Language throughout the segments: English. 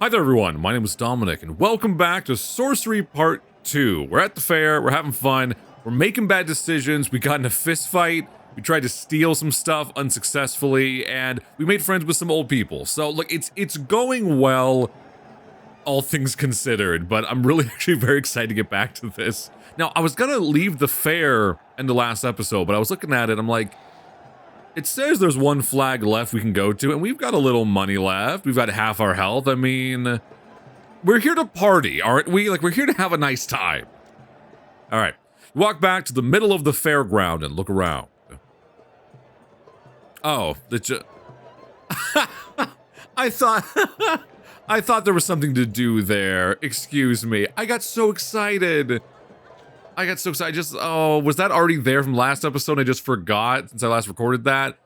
Hi there everyone, my name is Dominic, and welcome back to Sorcery Part 2. We're at the fair, we're having fun, we're making bad decisions, we got in a fist fight, we tried to steal some stuff unsuccessfully, and we made friends with some old people. So look, it's going well, all things considered, but I'm really actually very excited to get back to this. Now, I was gonna leave the fair in the last episode, but I was looking at it, I'm like, it says there's one flag left we can go to, and we've got a little money left. We've got half our health. I mean, we're here to party, aren't we? Like, we're here to have a nice time. All right. Walk back to the middle of the fairground and look around. Oh, I thought... I thought there was something to do there. Excuse me. I got so excited. Oh, was that already there from last episode? I just forgot since I last recorded that.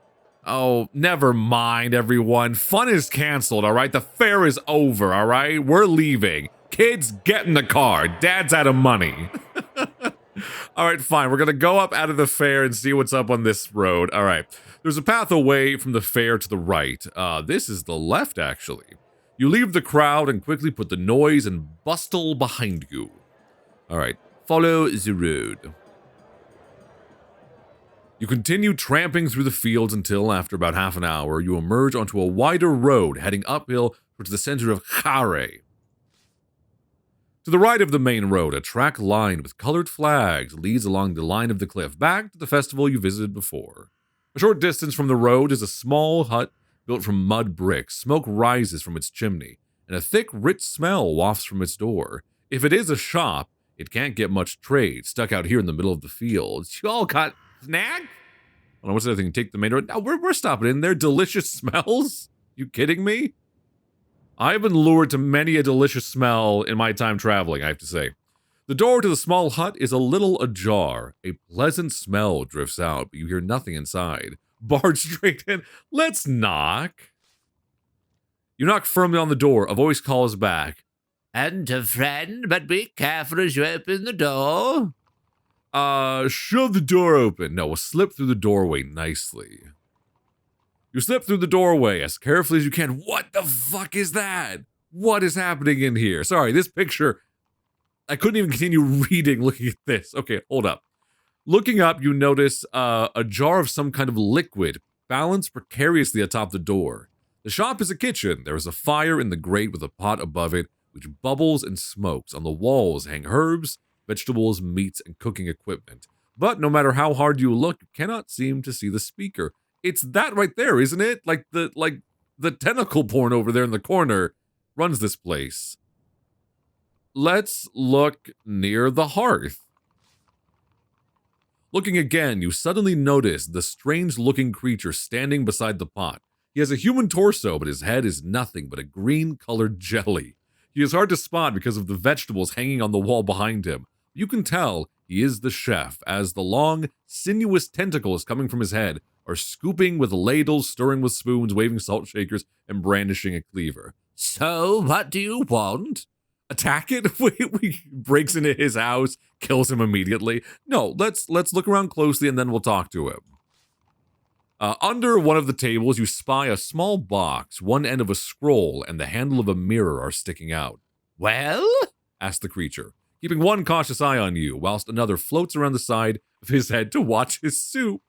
Oh, never mind, everyone. Fun is canceled, all right? The fair is over, all right? We're leaving. Kids, get in the car. Dad's out of money. All right, fine. We're going to go up out of the fair and see what's up on this road. All right. There's a path away from the fair to the right. This is the left, actually. You leave the crowd and quickly put the noise and bustle behind you. All right. Follow the road. You continue tramping through the fields until, after about half an hour, you emerge onto a wider road heading uphill towards the center of Kare. To the right of the main road, a track lined with colored flags leads along the line of the cliff back to the festival you visited before. A short distance from the road is a small hut built from mud bricks. Smoke rises from its chimney, and a thick, rich smell wafts from its door. If it is a shop, it can't get much trade, stuck out here in the middle of the fields. You all got snack? Oh, what's the other thing? Take the main road. No, we're stopping in there. Delicious smells? You kidding me? I've been lured to many a delicious smell in my time traveling, I have to say. The door to the small hut is a little ajar. A pleasant smell drifts out, but you hear nothing inside. Barge straight in. Let's knock. You knock firmly on the door. A voice calls back. Enter, friend, but be careful as you open the door. Shove the door open. No, we'll slip through the doorway nicely. You slip through the doorway as carefully as you can. What the fuck is that? What is happening in here? Sorry, this picture, I couldn't even continue reading looking at this. Okay, hold up. Looking up, you notice a jar of some kind of liquid balanced precariously atop the door. The shop is a kitchen. There is a fire in the grate with a pot above it, which bubbles and smokes. On the walls hang herbs, vegetables, meats, and cooking equipment. But no matter how hard you look, you cannot seem to see the speaker. It's that right there, isn't it? Like the tentacle porn over there in the corner runs this place. Let's look near the hearth. Looking again, you suddenly notice the strange-looking creature standing beside the pot. He has a human torso, but his head is nothing but a green-colored jelly. He is hard to spot because of the vegetables hanging on the wall behind him. You can tell he is the chef, as the long, sinuous tentacles coming from his head are scooping with ladles, stirring with spoons, waving salt shakers, and brandishing a cleaver. So, what do you want? Attack it? We breaks into his house, kills him immediately. No, let's look around closely and then we'll talk to him. Under one of the tables, you spy a small box. One end of a scroll and the handle of a mirror are sticking out. Well? Asked the creature, keeping one cautious eye on you, whilst another floats around the side of his head to watch his soup.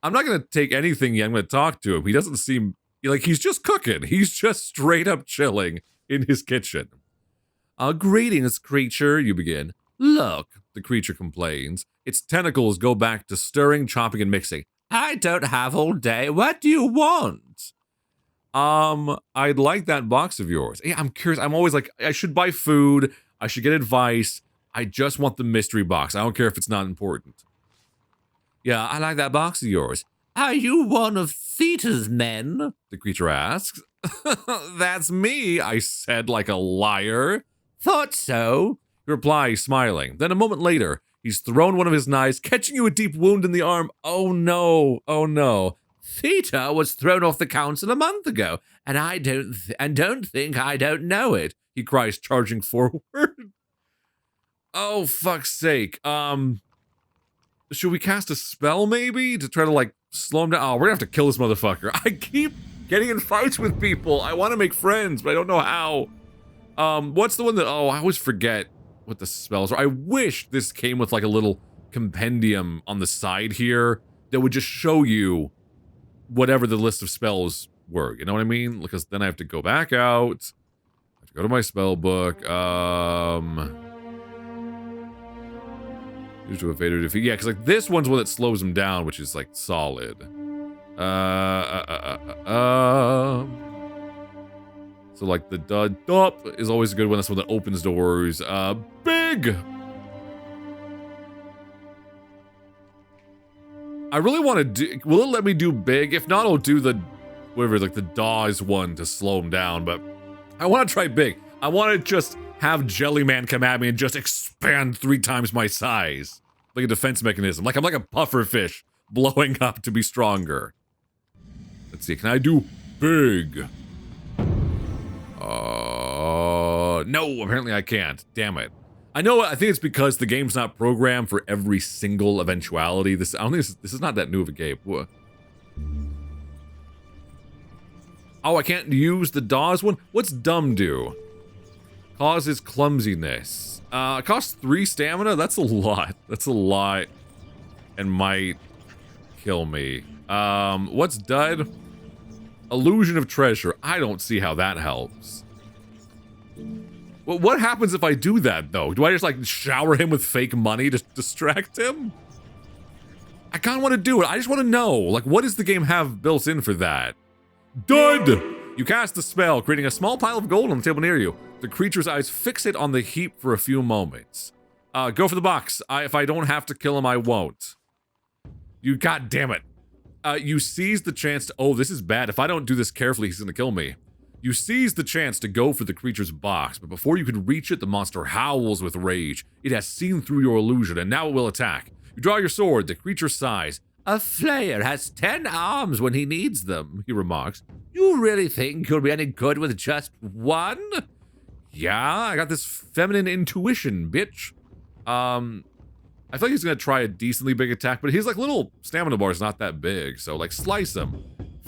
I'm not going to take anything yet. I'm going to talk to him. He doesn't seem like he's just cooking. He's just straight up chilling in his kitchen. Greetings, creature, you begin. Look, the creature complains. Its tentacles go back to stirring, chopping, and mixing. I don't have all day. What do you want? I'd like that box of yours. Yeah, I'm curious. I'm always like, I should buy food. I should get advice. I just want the mystery box. I don't care if it's not important. Yeah, I like that box of yours. Are you one of Theta's men? The creature asks. That's me, I said like a liar. Thought so. He replies, smiling. Then a moment later, he's thrown one of his knives, catching you a deep wound in the arm. Oh no, oh no. Theta was thrown off the council a month ago, and I don't think I don't know it. He cries, charging forward. Oh, fuck's sake. Should we cast a spell maybe to try to like slow him down? Oh, we're gonna have to kill this motherfucker. I keep getting in fights with people. I want to make friends, but I don't know how. What's the one that, oh, I always forget what the spells are. I wish this came with like a little compendium on the side here that would just show you whatever the list of spells were. You know what I mean? Because then I have to go back out. I have to go to my spell book. Use to evade or defeat. Yeah, because like this one's one that slows him down, which is like solid. So like the dup is always a good one. That's one that opens doors. Big. I really want to do. Will it let me do big? If not, I'll do the whatever, like the Dawes one to slow him down. But I want to try big. I want to just have Jellyman come at me and just expand 3 times my size, like a defense mechanism. Like I'm like a puffer fish blowing up to be stronger. Let's see. Can I do big? No, apparently I can't. Damn it. I know, I think it's because the game's not programmed for every single eventuality. I don't think this is not that new of a game. What? Oh, I can't use the Dawes one? What's dumb do? Causes clumsiness. It costs 3 stamina? That's a lot. That's a lot. And might kill me. What's dud? Illusion of treasure. I don't see how that helps. Well, what happens if I do that, though? Do I just, like, shower him with fake money to distract him? I kind of want to do it. I just want to know, like, what does the game have built in for that? Dud! You cast the spell, creating a small pile of gold on the table near you. The creature's eyes fixate on the heap for a few moments. Go for the box. If I don't have to kill him, I won't. You, god damn it. You seize the chance to, oh, this is bad. If I don't do this carefully, he's gonna kill me. You seize the chance to go for the creature's box, but before you can reach it, the monster howls with rage. It has seen through your illusion, and now it will attack. You draw your sword, the creature sighs. A flayer has 10 arms when he needs them, he remarks. You really think you'll be any good with just 1? Yeah, I got this feminine intuition, bitch. I feel like he's gonna try a decently big attack, but his like little stamina bar is not that big, so like slice him.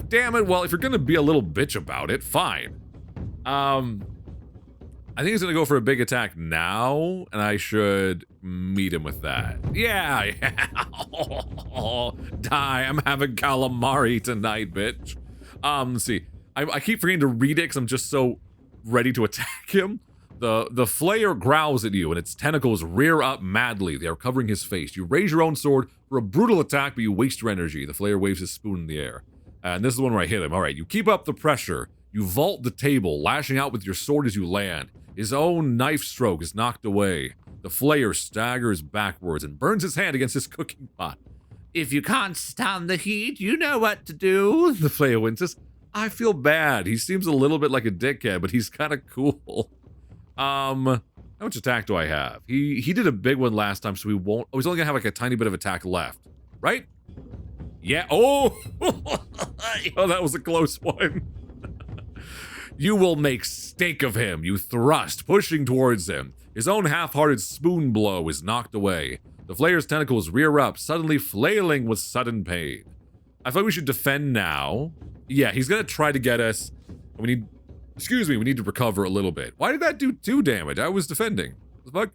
Damn it, well, if you're gonna be a little bitch about it, fine. I think he's gonna go for a big attack now, and I should meet him with that. Yeah. Die, I'm having calamari tonight, bitch. Let's see. I keep forgetting to read it because I'm just so ready to attack him. The flayer growls at you, and its tentacles rear up madly. They are covering his face. You raise your own sword for a brutal attack, but you waste your energy. The flayer waves his spoon in the air. And this is the one where I hit him. All right, you keep up the pressure. You vault the table, lashing out with your sword as you land. His own knife stroke is knocked away. The flayer staggers backwards and burns his hand against his cooking pot. If you can't stand the heat, you know what to do, the flayer winces. I feel bad. He seems a little bit like a dickhead, but he's kind of cool. How much attack do I have? He did a big one last time, so he won't. Oh, he's only gonna have like a tiny bit of attack left, right? Yeah. Oh, oh, that was a close one. You will make steak of him. You thrust, pushing towards him. His own half-hearted spoon blow is knocked away. The flayer's tentacles rear up, suddenly flailing with sudden pain. I thought we should defend now. Yeah, he's gonna try to get us. We need. Excuse me, we need to recover a little bit. Why did that do 2 damage? I was defending. What the fuck?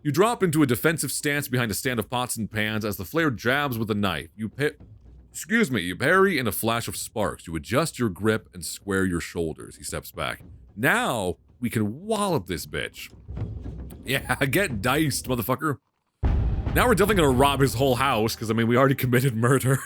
You drop into a defensive stance behind a stand of pots and pans as the flayer jabs with a knife. You parry in a flash of sparks. You adjust your grip and square your shoulders. He steps back. Now, we can wallop this bitch. Yeah, get diced, motherfucker. Now we're definitely gonna rob his whole house, because, I mean, we already committed murder.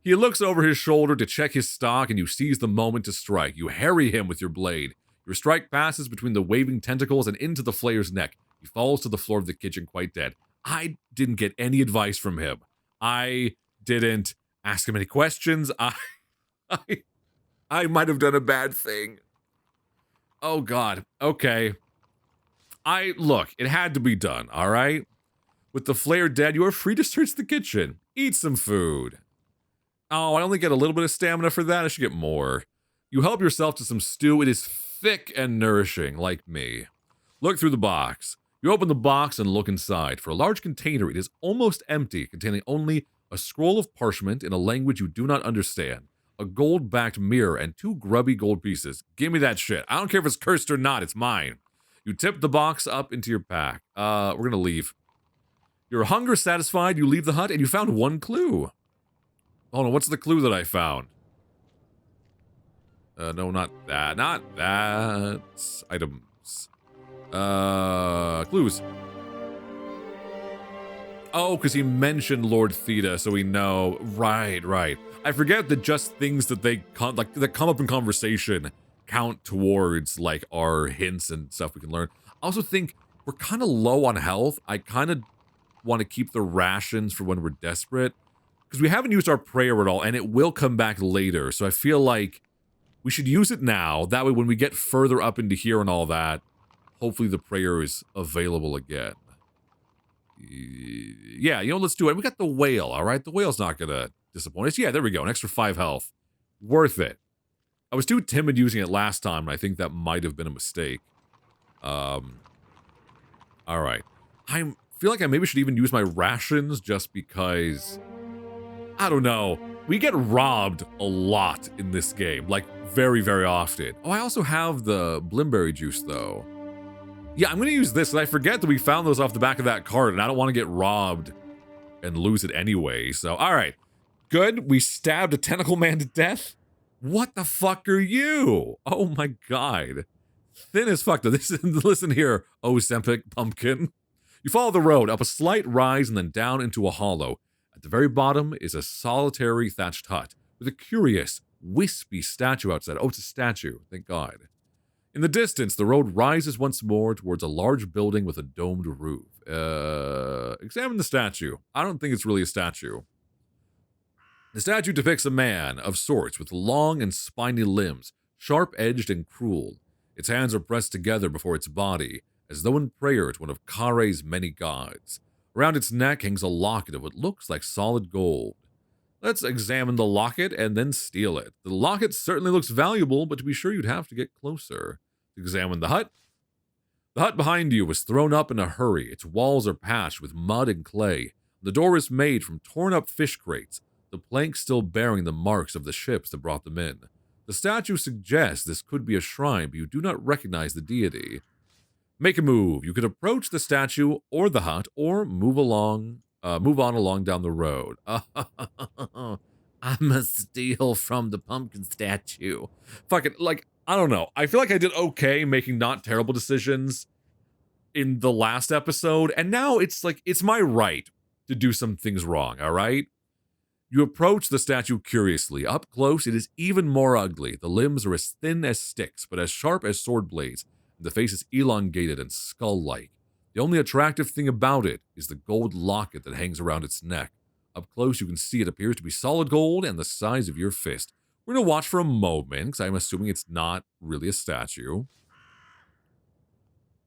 He looks over his shoulder to check his stock, and you seize the moment to strike. You harry him with your blade. Your strike passes between the waving tentacles and into the flayer's neck. He falls to the floor of the kitchen quite dead. I didn't get any advice from him. I didn't ask him any questions. I might have done a bad thing. Oh, God. Okay. Look, it had to be done, all right? With the flayer dead, you are free to search the kitchen. Eat some food. Oh, I only get a little bit of stamina for that. I should get more. You help yourself to some stew. It is thick and nourishing, like me. Look through the box. You open the box and look inside. For a large container, it is almost empty, containing only a scroll of parchment in a language you do not understand. a gold-backed mirror, and 2 grubby gold pieces. Give me that shit. I don't care if it's cursed or not, it's mine. You tip the box up into your pack. We're gonna leave. Your hunger satisfied, you leave the hut, and you found 1 clue. Hold on, what's the clue that I found? No, not that. Not that. Items. Clues. Oh, because he mentioned Lord Theta, so we know. Right. I forget that just things that that come up in conversation count towards, like, our hints and stuff we can learn. I also think we're kind of low on health. I kind of want to keep the rations for when we're desperate, because we haven't used our prayer at all, and it will come back later, so I feel like we should use it now. That way, when we get further up into here and all that, hopefully the prayer is available again. Yeah, let's do it. We got the whale, all right? The whale's not going to disappoint us. Yeah, there we go. An extra 5 health. Worth it. I was too timid using it last time, and I think that might have been a mistake. All right. I feel like I maybe should even use my rations just because... I don't know. We get robbed a lot in this game. Like, very, very often. Oh, I also have the blimberry juice, though. Yeah, I'm going to use this, and I forget that we found those off the back of that cart, and I don't want to get robbed and lose it anyway. So, all right. Good. We stabbed a tentacle man to death. What the fuck are you? Oh, my God. Thin as fuck. Listen here, oh, Sempic Pumpkin. You follow the road up a slight rise and then down into a hollow. At the very bottom is a solitary thatched hut with a curious, wispy statue outside. Oh, it's a statue. Thank God. In the distance, the road rises once more towards a large building with a domed roof. Examine the statue. I don't think it's really a statue. The statue depicts a man of sorts with long and spiny limbs, sharp-edged and cruel. Its hands are pressed together before its body, as though in prayer to one of Kare's many gods. Around its neck hangs a locket of what looks like solid gold. Let's examine the locket and then steal it. The locket certainly looks valuable, but to be sure you'd have to get closer. Examine the hut. The hut behind you was thrown up in a hurry. Its walls are patched with mud and clay. The door is made from torn-up fish crates, the planks still bearing the marks of the ships that brought them in. The statue suggests this could be a shrine, but you do not recognize the deity. Make a move. You could approach the statue or the hut, or move on along down the road. I must steal from the pumpkin statue. Fuck it, like, I don't know. I feel like I did okay making not terrible decisions in the last episode, and now it's like, it's my right to do some things wrong, all right? You approach the statue curiously. Up close, it is even more ugly. The limbs are as thin as sticks, but as sharp as sword blades. The face is elongated and skull-like. The only attractive thing about it is the gold locket that hangs around its neck. Up close, you can see it appears to be solid gold and the size of your fist. We're going to watch for a moment, because I'm assuming it's not really a statue.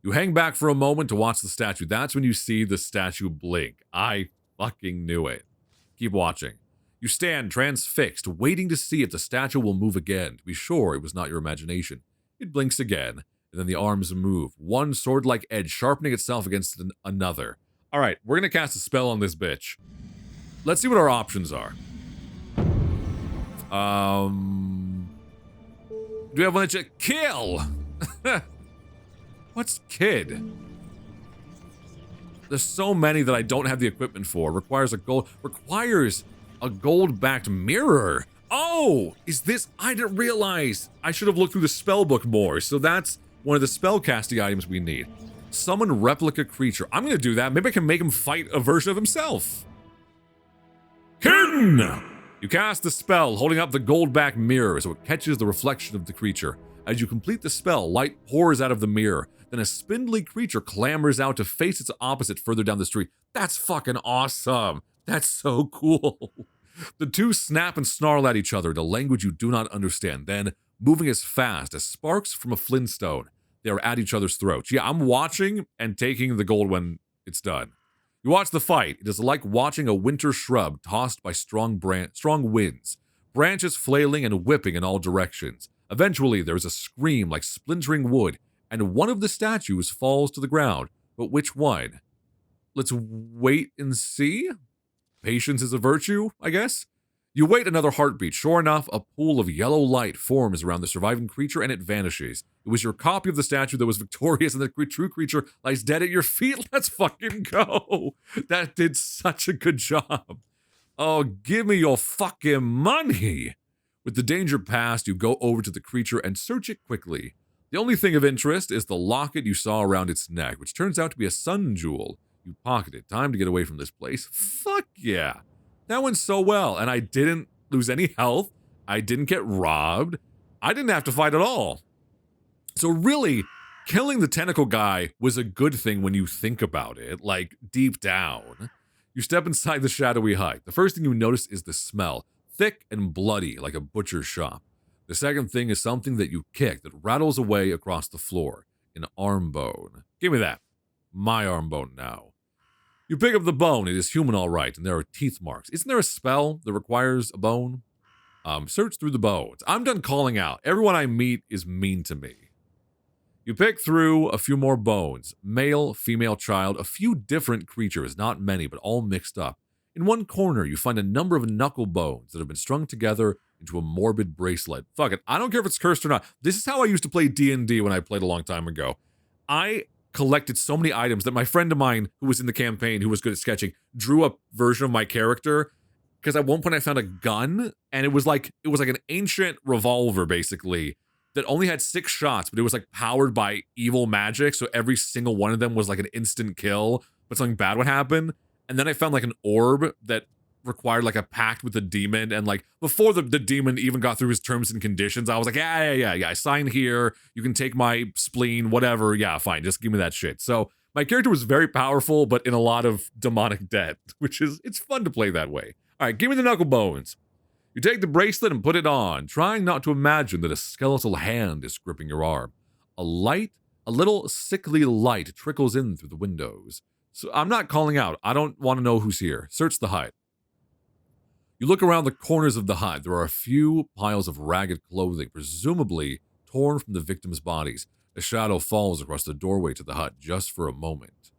You hang back for a moment to watch the statue. That's when you see the statue blink. I fucking knew it. Keep watching. You stand transfixed, waiting to see if the statue will move again, to be sure it was not your imagination. It blinks again. And then the arms move, one sword-like edge sharpening itself against another. All right, we're going to cast a spell on this bitch. Let's see what our options are. Do we have one that you kill? What's kid? There's so many that I don't have the equipment for. Requires a gold-backed mirror. Oh, is this? I didn't realize. I should have looked through the spell book more. So that's one of the spellcasting items we need. Summon replica creature. I'm going to do that. Maybe I can make him fight a version of himself. Kin! You cast the spell, holding up the gold-backed mirror so it catches the reflection of the creature. As you complete the spell, light pours out of the mirror. Then a spindly creature clambers out to face its opposite further down the street. That's fucking awesome. That's so cool. The two snap and snarl at each other in a language you do not understand. Then, moving as fast as sparks from a flintstone, they are at each other's throats. Yeah, I'm watching and taking the gold when it's done. You watch the fight. It is like watching a winter shrub tossed by strong winds, branches flailing and whipping in all directions. Eventually, there is a scream like splintering wood, and one of the statues falls to the ground. But which one? Let's wait and see. Patience is a virtue, I guess. You wait another heartbeat. Sure enough, a pool of yellow light forms around the surviving creature and it vanishes. It was your copy of the statue that was victorious and the true creature lies dead at your feet. Let's fucking go. That did such a good job. Oh, give me your fucking money. With the danger past, you go over to the creature and search it quickly. The only thing of interest is the locket you saw around its neck, which turns out to be a sun jewel. You pocket it. Time to get away from this place. Fuck yeah. That went so well, and I didn't lose any health. I didn't get robbed. I didn't have to fight at all. So really, killing the tentacle guy was a good thing when you think about it, like deep down. You step inside the shadowy hut. The first thing you notice is the smell, thick and bloody like a butcher's shop. The second thing is something that you kick that rattles away across the floor, an arm bone. Give me that. My arm bone now. You pick up the bone. It is human all right, and there are teeth marks. Isn't there a spell that requires a bone? Search through the bones. I'm done calling out. Everyone I meet is mean to me. You pick through a few more bones. Male, female, child, a few different creatures, not many, but all mixed up. In one corner, you find a number of knuckle bones that have been strung together into a morbid bracelet. Fuck it. I don't care if it's cursed or not. This is how I used to play D&D when I played a long time ago. I collected so many items that my friend of mine who was in the campaign, who was good at sketching, drew a version of my character. Because at one point I found a gun, and it was like an ancient revolver, basically, that only had 6 shots, but it was like powered by evil magic. So every single one of them was like an instant kill, but something bad would happen. And then I found like an orb that required like a pact with the demon. And like before the demon even got through his terms and conditions, I was like, yeah. I sign here. You can take my spleen, whatever. Yeah, fine. Just give me that shit. So my character was very powerful, but in a lot of demonic debt, it's fun to play that way. All right, give me the knuckle bones. You take the bracelet and put it on, trying not to imagine that a skeletal hand is gripping your arm. A little sickly light trickles in through the windows. So I'm not calling out. I don't want to know who's here. Search the hut. You look around the corners of the hut. There are a few piles of ragged clothing, presumably torn from the victims' bodies. A shadow falls across the doorway to the hut just for a moment.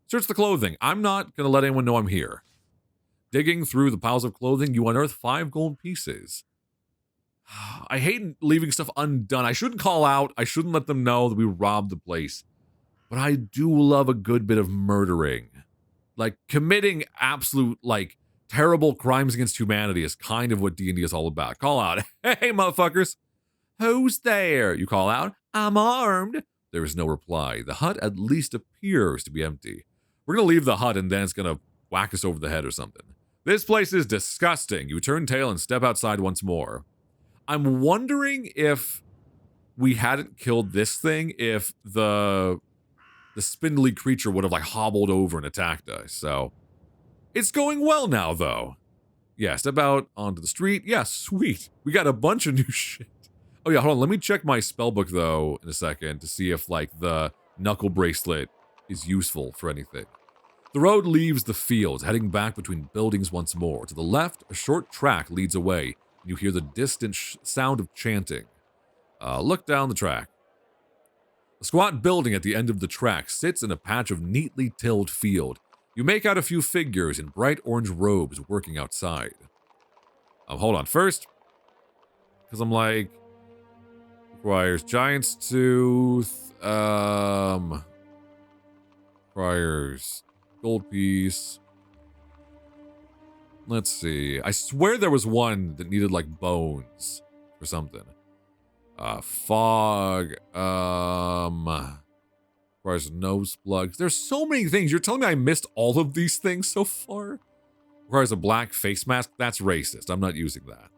Search the clothing. I'm not going to let anyone know I'm here. Digging through the piles of clothing, you unearth 5 gold pieces. I hate leaving stuff undone. I shouldn't call out. I shouldn't let them know that we robbed the place. But I do love a good bit of murdering. Like, committing absolute, like, terrible crimes against humanity is kind of what D&D is all about. Call out, hey, motherfuckers. Who's there? You call out, I'm armed. There is no reply. The hut at least appears to be empty. We're going to leave the hut and then it's going to whack us over the head or something. This place is disgusting. You turn tail and step outside once more. I'm wondering if we hadn't killed this thing, if the spindly creature would have like hobbled over and attacked us. So it's going well now, though. Yeah, step out onto the street. Yeah, sweet. We got a bunch of new shit. Oh yeah, hold on. Let me check my spellbook though in a second to see if like the knuckle bracelet is useful for anything. The road leaves the fields, heading back between buildings once more. To the left, a short track leads away, and you hear the distant sound of chanting. Look down the track. A squat building at the end of the track sits in a patch of neatly tilled field. You make out a few figures in bright orange robes working outside. Hold on. First, because I'm like, requires giant's tooth, requires gold piece. Let's see. I swear there was one that needed like bones or something. Fog. Requires nose plugs. There's so many things. You're telling me I missed all of these things so far? Requires a black face mask. That's racist. I'm not using that.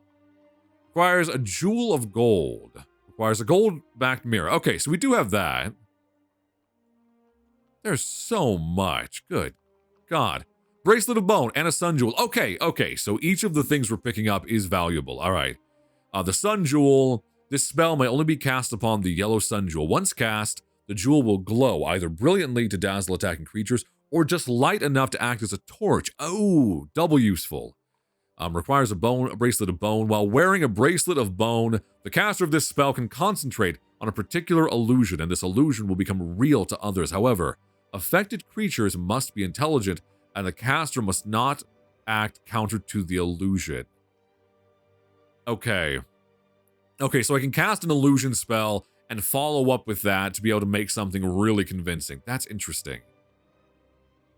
Requires a jewel of gold. Requires a gold-backed mirror. Okay, so we do have that. There's so much. Good God. Bracelet of bone and a sun jewel. Okay. So each of the things we're picking up is valuable. All right. The sun jewel. This spell may only be cast upon the yellow sun jewel. Once cast, the jewel will glow either brilliantly to dazzle attacking creatures or just light enough to act as a torch. Oh, double useful. Requires a bracelet of bone. While wearing a bracelet of bone, the caster of this spell can concentrate on a particular illusion, and this illusion will become real to others. However, affected creatures must be intelligent, and the caster must not act counter to the illusion. Okay. Okay, so I can cast an illusion spell and follow up with that to be able to make something really convincing. That's interesting.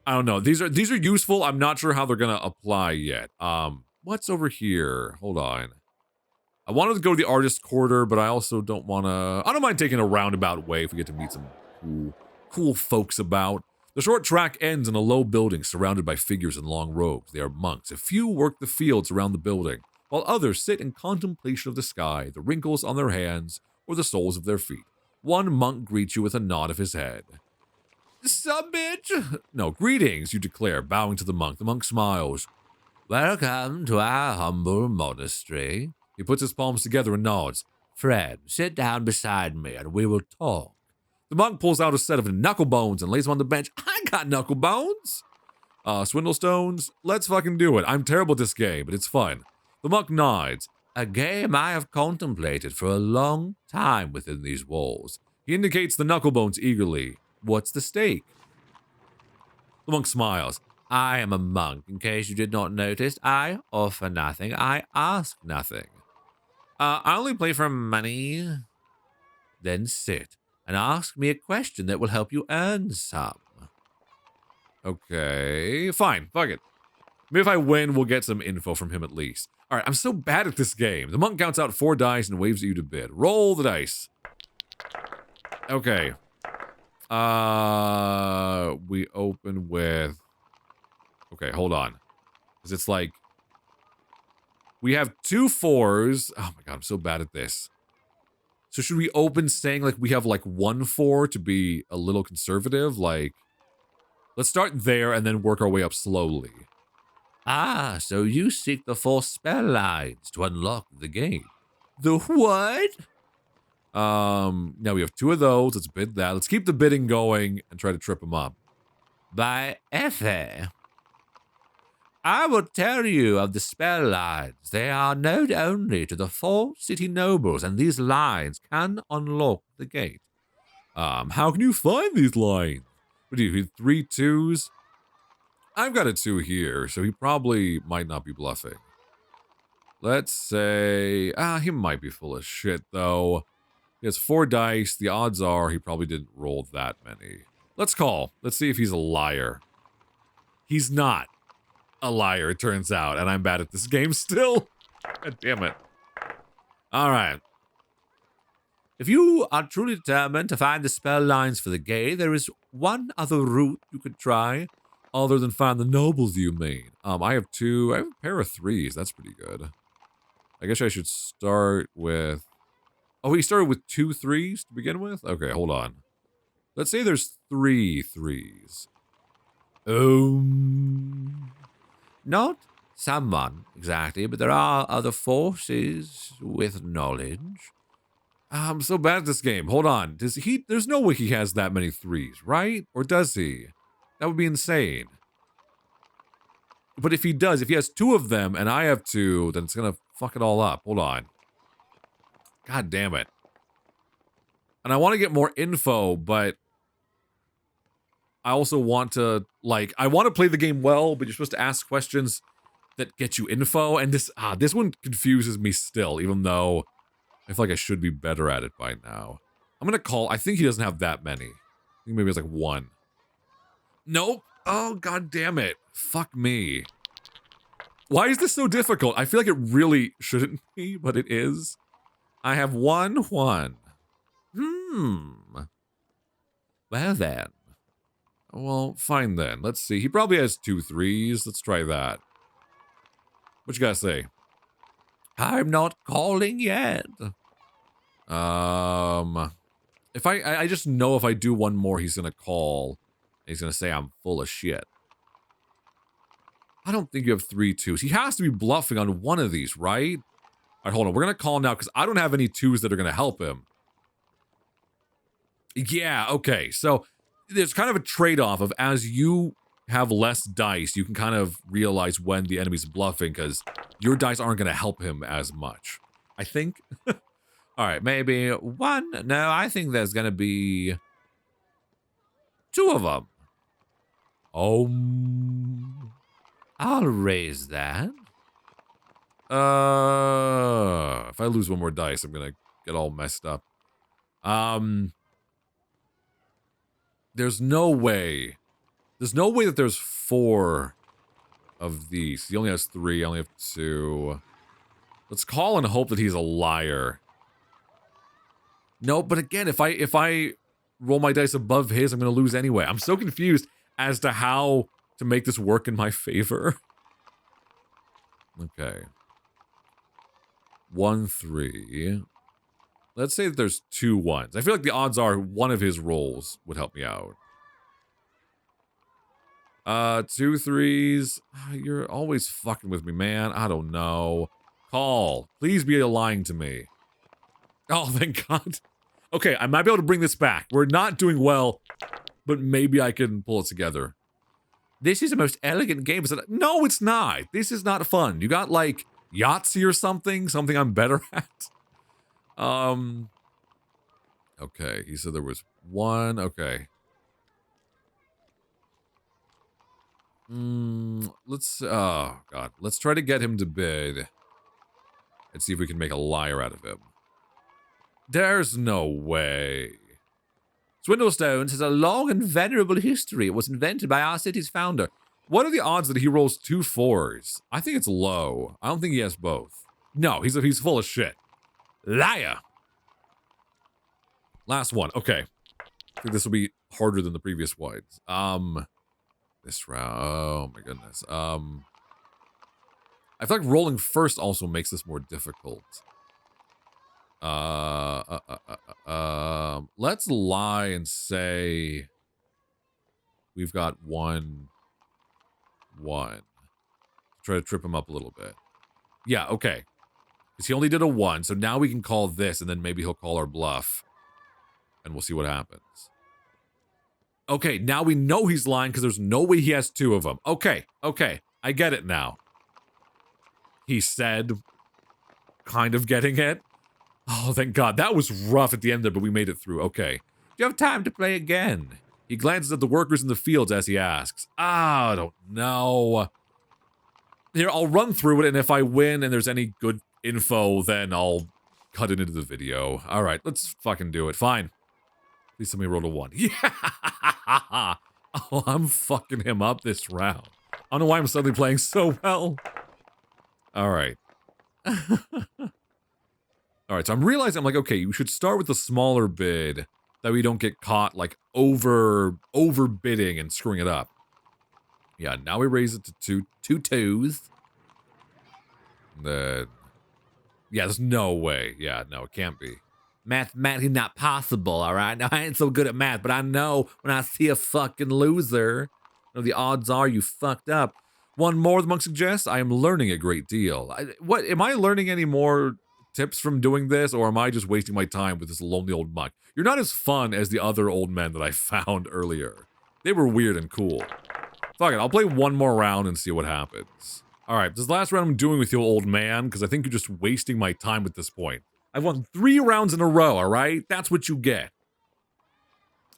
I don't know. These are useful. I'm not sure how they're gonna apply yet. What's over here? Hold on. I wanted to go to the artist quarter, but I also don't wanna. I don't mind taking a roundabout way if we get to meet some cool folks about. The short track ends in a low building surrounded by figures in long robes. They are monks. A few work the fields around the building, while others sit in contemplation of the sky, the wrinkles on their hands, or the soles of their feet. One monk greets you with a nod of his head. Sup, bitch? No, greetings, you declare, bowing to the monk. The monk smiles. Welcome to our humble monastery. He puts his palms together and nods. Fred, sit down beside me and we will talk. The monk pulls out a set of knuckle bones and lays them on the bench. I got knuckle bones. Swindle stones? Let's fucking do it. I'm terrible at this game, but it's fun. The monk nods. A game I have contemplated for a long time within these walls. He indicates the knuckle bones eagerly. What's the stake? The monk smiles. I am a monk, in case you did not notice. I offer nothing. I ask nothing. I only play for money. Then sit and ask me a question that will help you earn some. Okay, fine. Fuck it. Maybe if I win, we'll get some info from him at least. All right, I'm so bad at this game. The monk counts out 4 dice and waves at you to bid. Roll the dice. Okay. We open with... Okay, hold on. Because it's like... We have 2 4s. Oh my god, I'm so bad at this. So should we open saying like we have like 1 4 to be a little conservative? Like, let's start there and then work our way up slowly. Ah, so you seek the 4 spell lines to unlock the gate. The what? Now we have 2 of those. Let's bid that. Let's keep the bidding going and try to trip him up. By Effie. I will tell you of the spell lines. They are known only to the 4 city nobles, and these lines can unlock the gate. How can you find these lines? What do you need 3 2s? I've got a 2 here, so he probably might not be bluffing. Let's say... he might be full of shit, though. He has 4 dice. The odds are he probably didn't roll that many. Let's call. Let's see if he's a liar. He's not a liar, it turns out, and I'm bad at this game still. God damn it. All right. If you are truly determined to find the spell lines for the gate, there is one other route you could try, other than find the nobles you mean. I have a pair of 3s. That's pretty good. I guess I should start with... Oh, he started with 2 3s to begin with? Okay, hold on. Let's say there's 3 3s. Not someone, exactly, but there are other forces with knowledge. I'm so bad at this game. Hold on. There's no way he has that many 3s, right? Or does he? That would be insane. But if he does, if he has 2 of them and I have 2, then it's gonna fuck it all up. Hold on. God damn it. And I want to get more info, but I also want to, I want to play the game well, but you're supposed to ask questions that get you info, and this one confuses me still, even though I feel like I should be better at it by now. I'm gonna call, I think he doesn't have that many. I think maybe it's like 1. Nope. Oh, god damn it. Fuck me. Why is this so difficult? I feel like it really shouldn't be, but it is. I have 1 1. Well then. Well, fine then. Let's see. He probably has 2 3s. Let's try that. What you gotta say? I'm not calling yet. If I just know if I do 1 more, he's gonna call. He's gonna say I'm full of shit. I don't think you have 3 2s. He has to be bluffing on 1 of these, right? All right, hold on. We're gonna call now because I don't have any 2s that are gonna help him. Yeah, okay. So there's kind of a trade-off of as you have less dice, you can kind of realize when the enemy's bluffing because your dice aren't going to help him as much. I think. All right, maybe 1. No, I think there's going to be 2 of them. I'll raise that. If I lose one more dice, I'm gonna get all messed up. There's no way. There's no way that there's 4 of these. He only has 3. I only have 2. Let's call and hope that he's a liar. No, but again, if I roll my dice above his, I'm gonna lose anyway. I'm so confused as to how to make this work in my favor. Okay. 1, 3. Let's say that there's 2 1s. I feel like the odds are one of his rolls would help me out. 2 3s. You're always fucking with me, man. I don't know. Call. Please be lying to me. Oh, thank God. Okay, I might be able to bring this back. We're not doing well, but maybe I can pull it together. This is the most elegant game. No, it's not. This is not fun. You got, like, Yahtzee or something? Something I'm better at? Okay, he said there was 1. Okay. Oh, God. Let's try to get him to bid and see if we can make a liar out of him. There's no way. Swindlestones has a long and venerable history. It was invented by our city's founder. What are the odds that he rolls 2 4s? I think it's low. I don't think he has both. No, he's full of shit. Liar. Last one. Okay. I think this will be harder than the previous ones. This round. Oh my goodness. I feel like rolling first also makes this more difficult. Let's lie and say we've got 1 1. Try to trip him up a little bit. Yeah, okay. Because he only did a 1, so now we can call this, and then maybe he'll call our bluff. And we'll see what happens. Okay, now we know he's lying because there's no way he has 2 of them. Okay, I get it now. He said, kind of getting it. Oh, thank God. That was rough at the end there, but we made it through. Okay. Do you have time to play again? He glances at the workers in the fields as he asks. I don't know. Here, I'll run through it, and if I win and there's any good info, then I'll cut it into the video. All right, let's fucking do it. Fine. Please somebody rolled a 1. Yeah! Oh, I'm fucking him up this round. I don't know why I'm suddenly playing so well. All right. All right, so I'm realizing, I'm like, okay, you should start with the smaller bid that we don't get caught, like, overbidding and screwing it up. Yeah, now we raise it to two twos. Then, yeah, there's no way. Yeah, no, it can't be. Mathematically not possible, all right? Now, I ain't so good at math, but I know when I see a fucking loser, you know, the odds are you fucked up. One more, the monk suggests. I am learning a great deal. What, am I learning any more tips from doing this, or am I just wasting my time with this lonely old monk? You're not as fun as the other old men that I found earlier. They were weird and cool. Fuck it, I'll play one more round and see what happens. Alright, this last round I'm doing with you, old man, because I think you're just wasting my time at this point. I've won 3 rounds in a row, alright? That's what you get.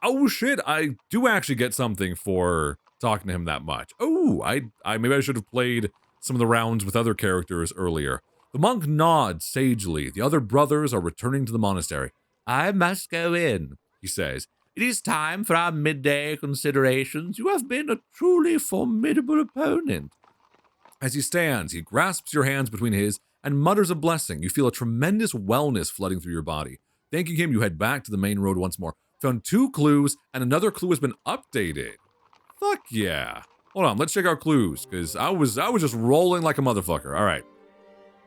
Oh shit, I do actually get something for talking to him that much. Oh, maybe I should have played some of the rounds with other characters earlier. The monk nods sagely. The other brothers are returning to the monastery. I must go in, he says. It is time for our midday considerations. You have been a truly formidable opponent. As he stands, he grasps your hands between his and mutters a blessing. You feel a tremendous wellness flooding through your body. Thanking him, you head back to the main road once more. Found 2 clues, and another clue has been updated. Fuck yeah. Hold on, let's check our clues, because I was just rolling like a motherfucker. All right.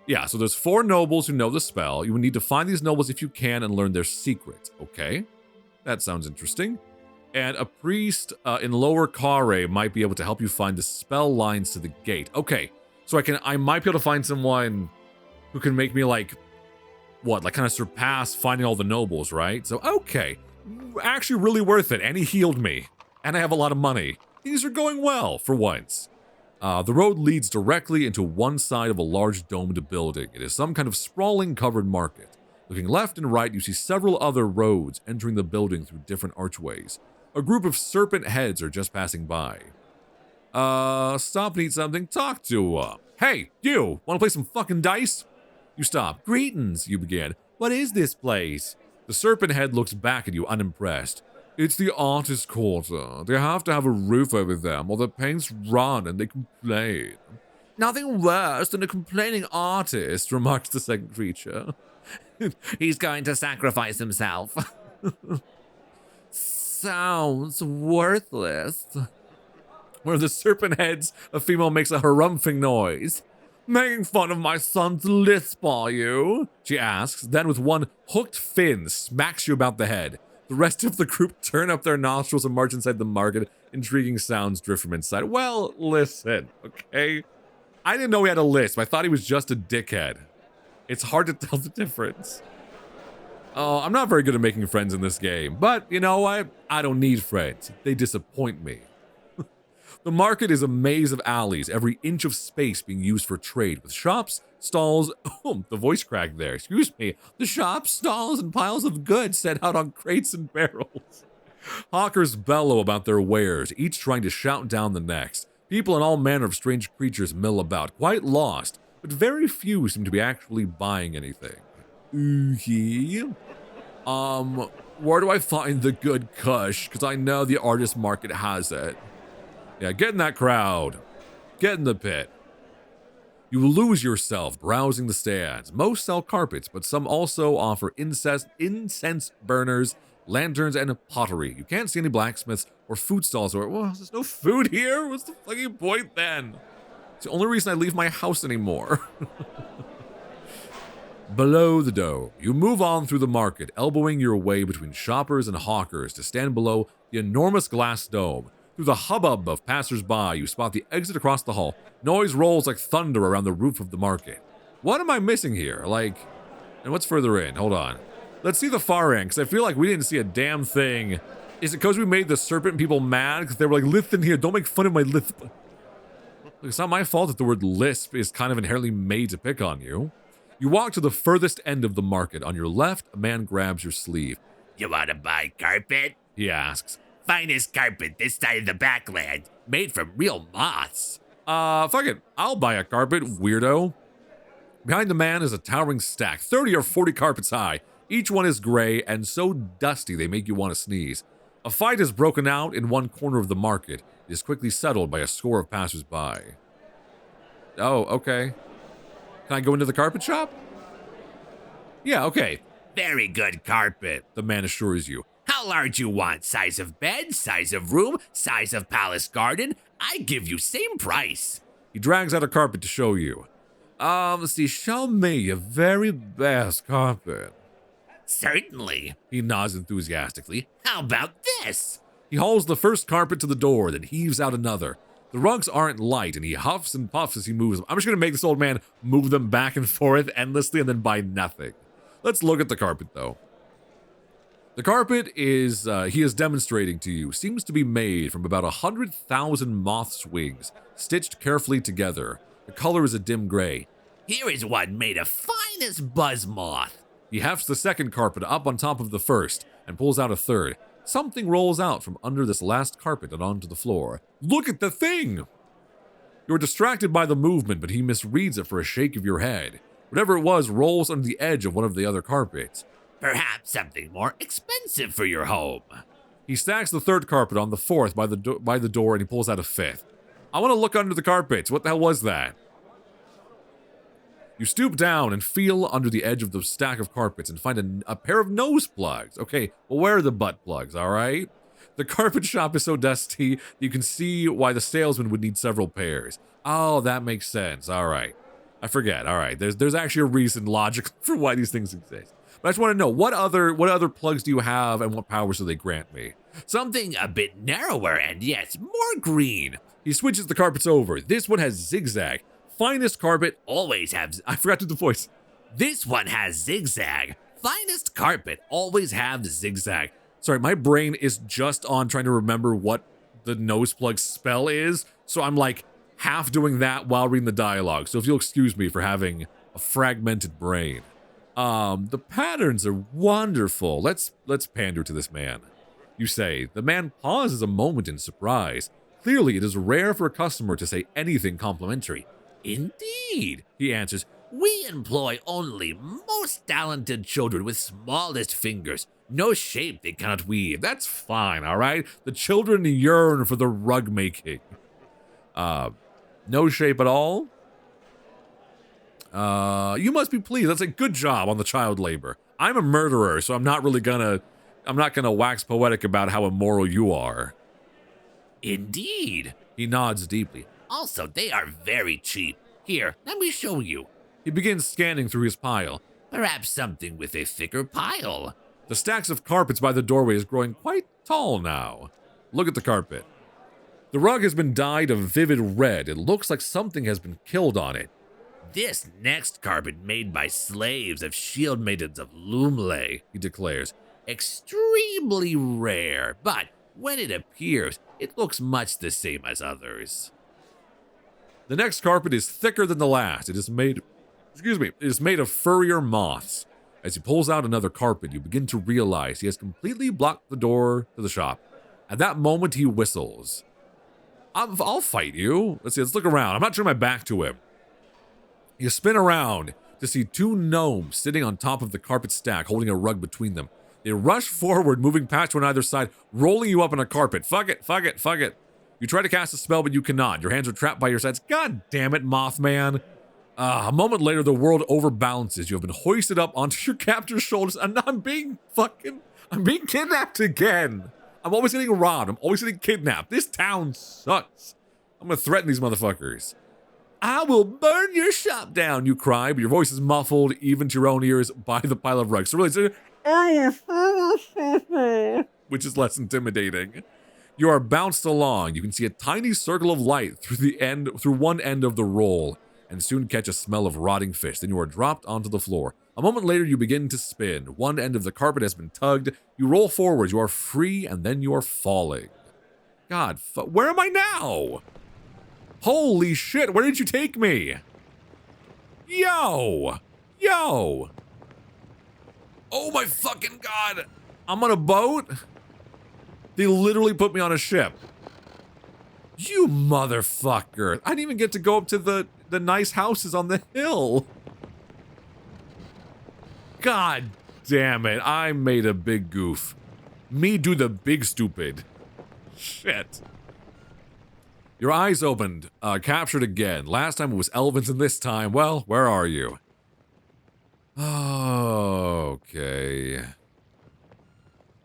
Yeah, so there's 4 nobles who know the spell. You would need to find these nobles if you can and learn their secrets. Okay. That sounds interesting. And a priest in Lower Kare might be able to help you find the spell lines to the gate. Okay. So I might be able to find someone who can make me like kind of surpass finding all the nobles, right? So, okay. Actually really worth it. And he healed me. And I have a lot of money. These are going well for once. The road leads directly into one side of a large domed building. It is some kind of sprawling covered market. Looking left and right, you see several other roads entering the building through different archways. A group of serpent heads are just passing by. Stop and eat something. Talk to Hey, you, wanna play some fucking dice? You stop. Greetings, you begin. What is this place? The serpent head looks back at you unimpressed. It's the artist quarter. They have to have a roof over them or the paints run and they complain. Nothing worse than a complaining artist, remarks the second creature. He's going to sacrifice himself. Sounds worthless. One of the serpent heads, a female makes a harumphing noise. Making fun of my son's lisp, are you? She asks, then with one hooked fin smacks you about the head. The rest of the group turn up their nostrils and march inside the market. Intriguing sounds drift from inside. Well, listen, okay? I didn't know he had a lisp. I thought he was just a dickhead. It's hard to tell the difference. Oh, I'm not very good at making friends in this game, but you know what? I don't need friends. They disappoint me. The market is a maze of alleys, every inch of space being used for trade, with shops, stalls, the voice cracked there, excuse me, the shops, stalls, and piles of goods set out on crates and barrels. Hawkers bellow about their wares, each trying to shout down the next. People and all manner of strange creatures mill about, quite lost, but very few seem to be actually buying anything. Ooh, where do I find the good kush? Because I know the artist market has it. Yeah, get in that crowd. Get in the pit. You lose yourself browsing the stands. Most sell carpets, but some also offer incense burners, lanterns, and pottery. You can't see any blacksmiths or food stalls or, well, there's no food here? What's the fucking point then? It's the only reason I leave my house anymore. Below the dome, you move on through the market, elbowing your way between shoppers and hawkers to stand below the enormous glass dome. Through the hubbub of passers-by, you spot the exit across the hall. Noise rolls like thunder around the roof of the market. What am I missing here? And what's further in? Hold on. Let's see the far end, because I feel like we didn't see a damn thing. Is it because we made the serpent people mad? Because they were like, listen here, don't make fun of my lisp. It's not my fault that the word lisp is kind of inherently made to pick on you. You walk to the furthest end of the market. On your left, a man grabs your sleeve. You want to buy carpet? He asks. Finest carpet this side of the backland, made from real moths. Fuck it. I'll buy a carpet, weirdo. Behind the man is a towering stack, 30 or 40 carpets high. Each one is gray and so dusty they make you want to sneeze. A fight has broken out in one corner of the market. It is quickly settled by a score of passers-by. Oh, okay. Can I go into the carpet shop? Yeah, okay. Very good carpet, the man assures you. How large you want? Size of bed, size of room, size of palace garden? I give you same price. He drags out a carpet to show you. Let's see, show me your very best carpet. Certainly. He nods enthusiastically. How about this? He hauls the first carpet to the door, then heaves out another. The rugs aren't light, and he huffs and puffs as he moves them. I'm just going to make this old man move them back and forth endlessly and then buy nothing. Let's look at the carpet, though. The carpet is, he is demonstrating to you, seems to be made from about 100,000 moth's wings, stitched carefully together. The color is a dim gray. Here is one made of finest buzz moth. He hefts the second carpet up on top of the first and pulls out a third. Something rolls out from under this last carpet and onto the floor. Look at the thing! You're distracted by the movement, but he misreads it for a shake of your head. Whatever it was rolls under the edge of one of the other carpets. Perhaps something more expensive for your home. He stacks the third carpet on the fourth by the door and he pulls out a fifth. I want to look under the carpets. What the hell was that? You stoop down and feel under the edge of the stack of carpets and find a pair of nose plugs. Okay, well, where are the butt plugs, all right? The carpet shop is so dusty, you can see why the salesman would need several pairs. Oh, that makes sense. All right. I forget. All right. There's actually a reason logical for why these things exist. But I just want to know, what other plugs do you have and what powers do they grant me? Something a bit narrower and yes, more green. He switches the carpets over. This one has zigzag. Finest carpet. Always have... I forgot to do the voice. This one has zigzag. Finest carpet. Always have zigzag. Sorry, my brain is just on trying to remember what the nose plug spell is. So I'm like half doing that while reading the dialogue. So if you'll excuse me for having a fragmented brain. The patterns are wonderful. Let's pander to this man. You say. The man pauses a moment in surprise. Clearly, it is rare for a customer to say anything complimentary. Indeed, he answers. We employ only most talented children with smallest fingers. No shape they cannot weave. That's fine, all right? The children yearn for the rug making. No shape at all? You must be pleased. That's a good job on the child labor. I'm a murderer, so I'm not gonna wax poetic about how immoral you are. Indeed. He nods deeply. Also, they are very cheap. Here, let me show you. He begins scanning through his pile. Perhaps something with a thicker pile. The stacks of carpets by the doorway is growing quite tall now. Look at the carpet. The rug has been dyed a vivid red. It looks like something has been killed on it. This next carpet made by slaves of shield maidens of Lumley, He declares. extremely rare, but when it appears, it looks much the same as others. The next carpet is thicker than the last. It is made of furrier moths. As he pulls out another carpet, you begin to realize he has completely blocked the door to the shop. At that moment, he whistles. I'll fight you. Let's look around. I'm not turning my back to him. You spin around to see two gnomes sitting on top of the carpet stack, holding a rug between them. They rush forward, moving past you on either side, rolling you up on a carpet. Fuck it. You try to cast a spell, but you cannot. Your hands are trapped by your sides. God damn it, Mothman. A moment later, the world overbalances. You have been hoisted up onto your captor's shoulders, and I'm being kidnapped again. I'm always getting robbed. I'm always getting kidnapped. This town sucks. I'm gonna threaten these motherfuckers. I will burn your shop down, you cry, but your voice is muffled even to your own ears by the pile of rugs. So really, which is less intimidating. You are bounced along. You can see a tiny circle of light through one end of the roll, and soon catch a smell of rotting fish. Then you are dropped onto the floor. A moment later, you begin to spin. One end of the carpet has been tugged. You roll forwards. You are free, and then you are falling. God, where am I now? Holy shit, where did you take me? Yo! Oh my fucking god! I'm on a boat? They literally put me on a ship. You motherfucker. I didn't even get to go up to the nice houses on the hill. God damn it, I made a big goof. Me do the big stupid. Shit. Your eyes opened, captured again. Last time it was Elvins, and this time, well, where are you? Okay.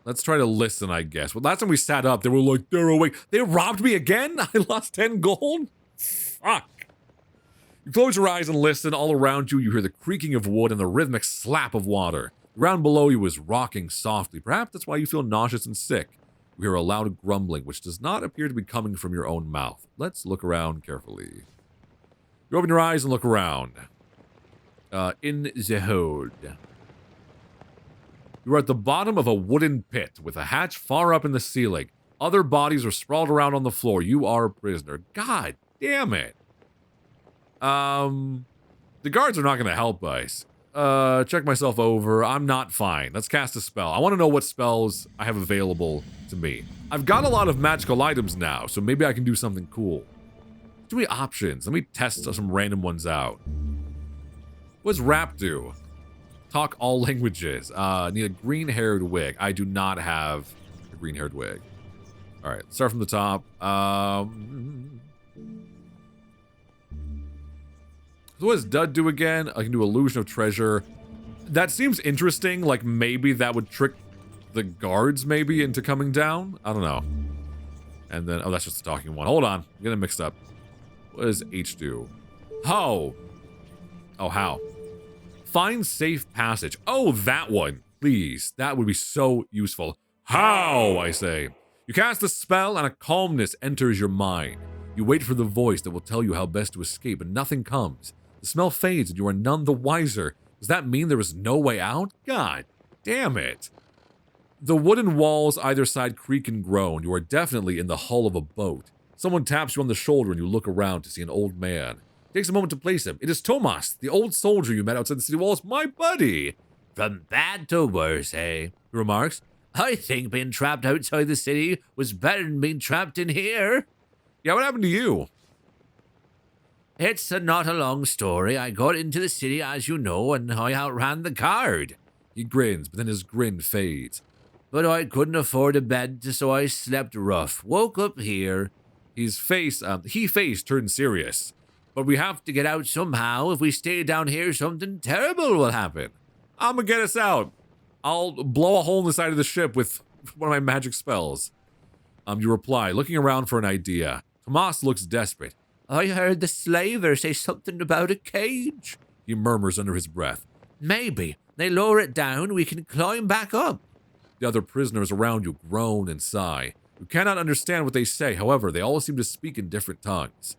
Let's try to listen, I guess. Well, last time we sat up, they were like, they're awake. They robbed me again? I lost 10 gold? Fuck. You close your eyes and listen. All around you, you hear the creaking of wood and the rhythmic slap of water. The ground below you is rocking softly. Perhaps that's why you feel nauseous and sick. You hear a loud grumbling, which does not appear to be coming from your own mouth. Let's look around carefully. You open your eyes and look around. In the hold. You are at the bottom of a wooden pit with a hatch far up in the ceiling. Other bodies are sprawled around on the floor. You are a prisoner. God damn it. The guards are not going to help us. Check myself over. I'm not fine. Let's cast a spell. I want to know what spells I have available to me. I've got a lot of magical items now, so maybe I can do something cool. Too many options. Let me test some random ones out. What does rap do? Talk all languages. Need a green-haired wig. I do not have a green-haired wig. All right, start from the top. So what does Dud do again? I can do Illusion of Treasure. That seems interesting. Like, maybe that would trick the guards, maybe, into coming down? I don't know. And then, oh, that's just the talking one. Hold on. I'm getting mixed up. What does H do? How? Oh, how? Find safe passage. Oh, that one. Please. That would be so useful. How, I say. You cast a spell and a calmness enters your mind. You wait for the voice that will tell you how best to escape, but nothing comes. The smell fades and you are none the wiser. Does that mean there is no way out? God damn it. The wooden walls either side creak and groan. You are definitely in the hull of a boat. Someone taps you on the shoulder and you look around to see an old man. It takes a moment to place him. It is Tomas, the old soldier you met outside the city walls. My buddy. From bad to worse, eh? He remarks. I think being trapped outside the city was better than being trapped in here. Yeah, what happened to you? It's not a long story. I got into the city, as you know, and I outran the guard. He grins, but then his grin fades. But I couldn't afford a bed, so I slept rough. Woke up here. He face turned serious. But we have to get out somehow. If we stay down here, something terrible will happen. I'm gonna get us out. I'll blow a hole in the side of the ship with one of my magic spells. You reply, looking around for an idea. Tomas looks desperate. I heard the slaver say something about a cage. He murmurs under his breath. Maybe. They lower it down, we can climb back up. The other prisoners around you groan and sigh. You cannot understand what they say, however, they all seem to speak in different tongues.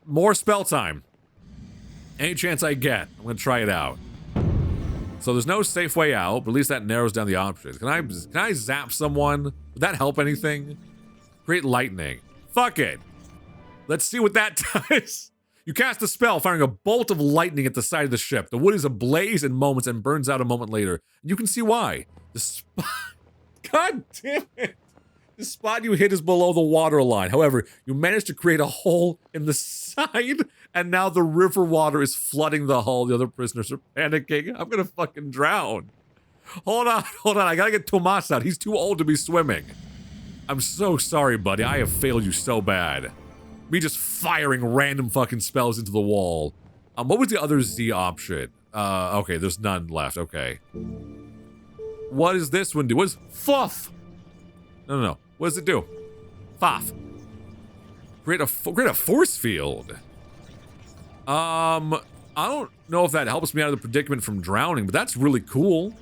More spell time. Any chance I get, I'm gonna try it out. So there's no safe way out, but at least that narrows down the options. Can I zap someone? Would that help anything? Create lightning. Fuck it. Let's see what that does. You cast a spell, firing a bolt of lightning at the side of the ship. The wood is ablaze in moments and burns out a moment later. And you can see why. The spot... God damn it. The spot you hit is below the water line. However, you managed to create a hole in the side, and now the river water is flooding the hull. The other prisoners are panicking. I'm gonna fucking drown. Hold on. I gotta get Tomas out. He's too old to be swimming. I'm so sorry, buddy. I have failed you so bad. Me just firing random fucking spells into the wall. What was the other Z option? Okay, there's none left. Okay. What does this one do? What is Fuff? No. What does it do? Fuff. Create a force field. I don't know if that helps me out of the predicament from drowning, but that's really cool.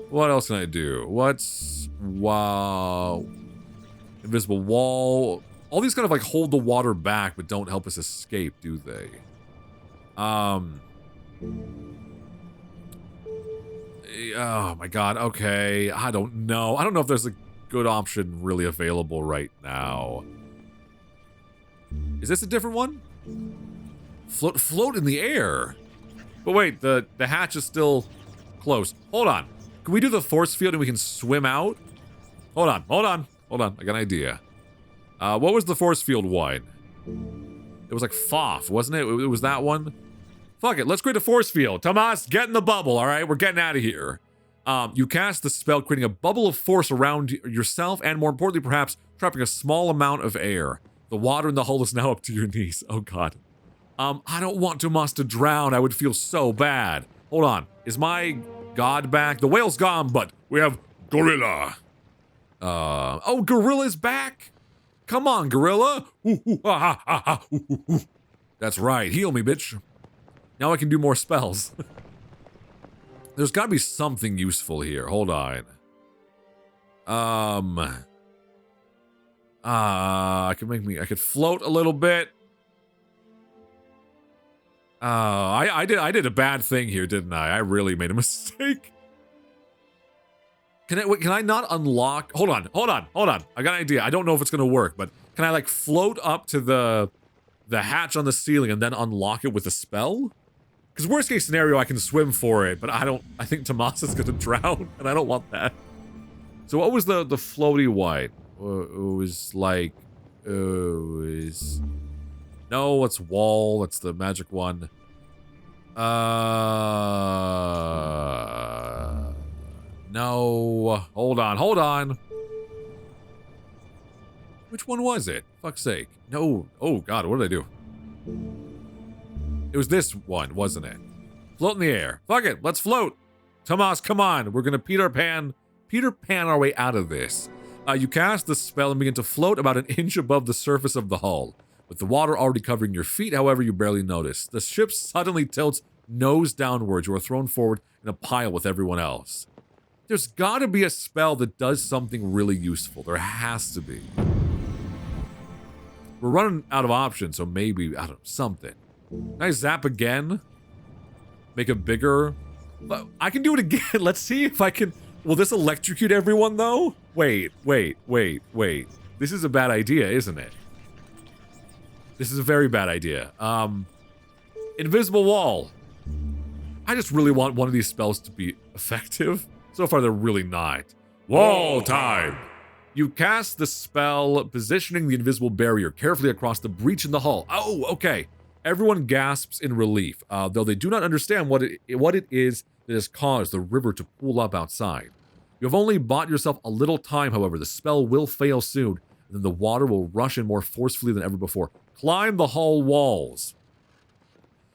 What else can I do? Wow. Invisible wall. All these kind of like hold the water back, but don't help us escape, do they? Oh my god, okay. I don't know. I don't know if there's a good option really available right now. Is this a different one? Float in the air. But wait, the hatch is still closed. Hold on. Can we do the force field and we can swim out? Hold on. I got an idea. What was the force field one? It was like Foff, wasn't it? It was that one? Fuck it, let's create a force field. Tomas, get in the bubble, all right? We're getting out of here. You cast the spell, creating a bubble of force around yourself, and more importantly, perhaps, trapping a small amount of air. The water in the hull is now up to your knees. Oh, God. I don't want Tomas to drown. I would feel so bad. Hold on. Is my god back? The whale's gone, but we have Gorilla. Oh, Gorilla's back? Come on, Gorilla. That's right. Heal me, bitch. Now I can do more spells. There's got to be something useful here. Hold on. I could float a little bit. I did a bad thing here, didn't I? I really made a mistake. Can I not unlock? Hold on. I got an idea. I don't know if it's gonna work, but can I like float up to the hatch on the ceiling and then unlock it with a spell? Because worst case scenario, I can swim for it, but I think Tomas is gonna drown, and I don't want that. So what was the floaty white? It was like, no, it's wall. That's the magic one. No. Hold on. Which one was it? Fuck's sake. No. Oh, God, what did I do? It was this one, wasn't it? Float in the air. Fuck it, let's float. Tomas, come on. We're gonna Peter Pan our way out of this. You cast the spell and begin to float about an inch above the surface of the hull. With the water already covering your feet, however, you barely notice. The ship suddenly tilts nose downwards. You are thrown forward in a pile with everyone else. There's gotta be a spell that does something really useful. There has to be. We're running out of options, so maybe, I don't know, something. Can I zap again? Make it bigger? But I can do it again. Let's see if I can... Will this electrocute everyone, though? Wait. This is a bad idea, isn't it? This is a very bad idea. Invisible wall. I just really want one of these spells to be effective. So far, they're really not. Wall time! You cast the spell, positioning the invisible barrier carefully across the breach in the hull. Oh, okay. Everyone gasps in relief, though they do not understand what it is that has caused the river to pool up outside. You have only bought yourself a little time, however. The spell will fail soon, and then the water will rush in more forcefully than ever before. Climb the hull walls.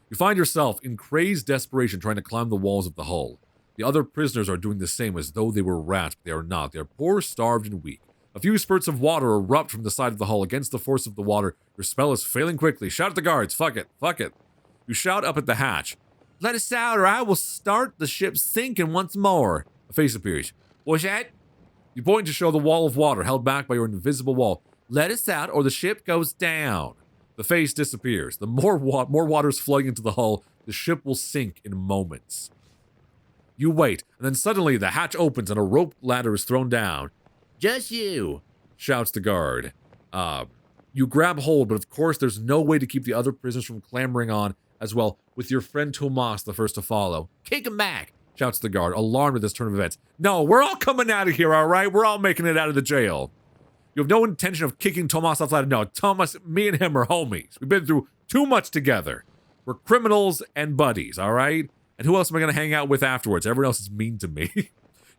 You find yourself in crazed desperation trying to climb the walls of the hull. The other prisoners are doing the same as though they were rats, but they are not. They are poor, starved, and weak. A few spurts of water erupt from the side of the hull against the force of the water. Your spell is failing quickly. Shout at the guards. Fuck it. Fuck it. You shout up at the hatch. Let us out or I will start the ship sinking once more. A face appears. What's that? You point to show the wall of water held back by your invisible wall. Let us out or the ship goes down. The face disappears. The more water is flowing into the hull, the ship will sink in moments. You wait, and then suddenly the hatch opens and a rope ladder is thrown down. Just you, shouts the guard. You grab hold, but of course there's no way to keep the other prisoners from clambering on as well, with your friend Tomas the first to follow. Kick him back, shouts the guard, alarmed at this turn of events. No, we're all coming out of here, all right? We're all making it out of the jail. You have no intention of kicking Tomas off the ladder. No, Tomas, me and him are homies. We've been through too much together. We're criminals and buddies, all right? And who else am I going to hang out with afterwards? Everyone else is mean to me.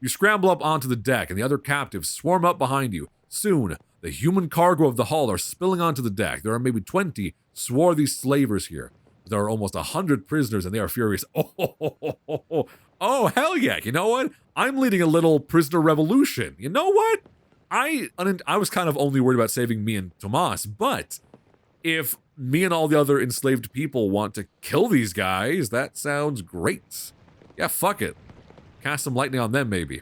You scramble up onto the deck, and the other captives swarm up behind you. Soon, the human cargo of the hull are spilling onto the deck. There are maybe 20 swarthy slavers here. There are almost 100 prisoners, and they are furious. Oh, hell yeah. You know what? I'm leading a little prisoner revolution. You know what? I was kind of only worried about saving me and Tomas, but if me and all the other enslaved people want to kill these guys, that sounds great. Yeah, fuck it. Cast some lightning on them, maybe.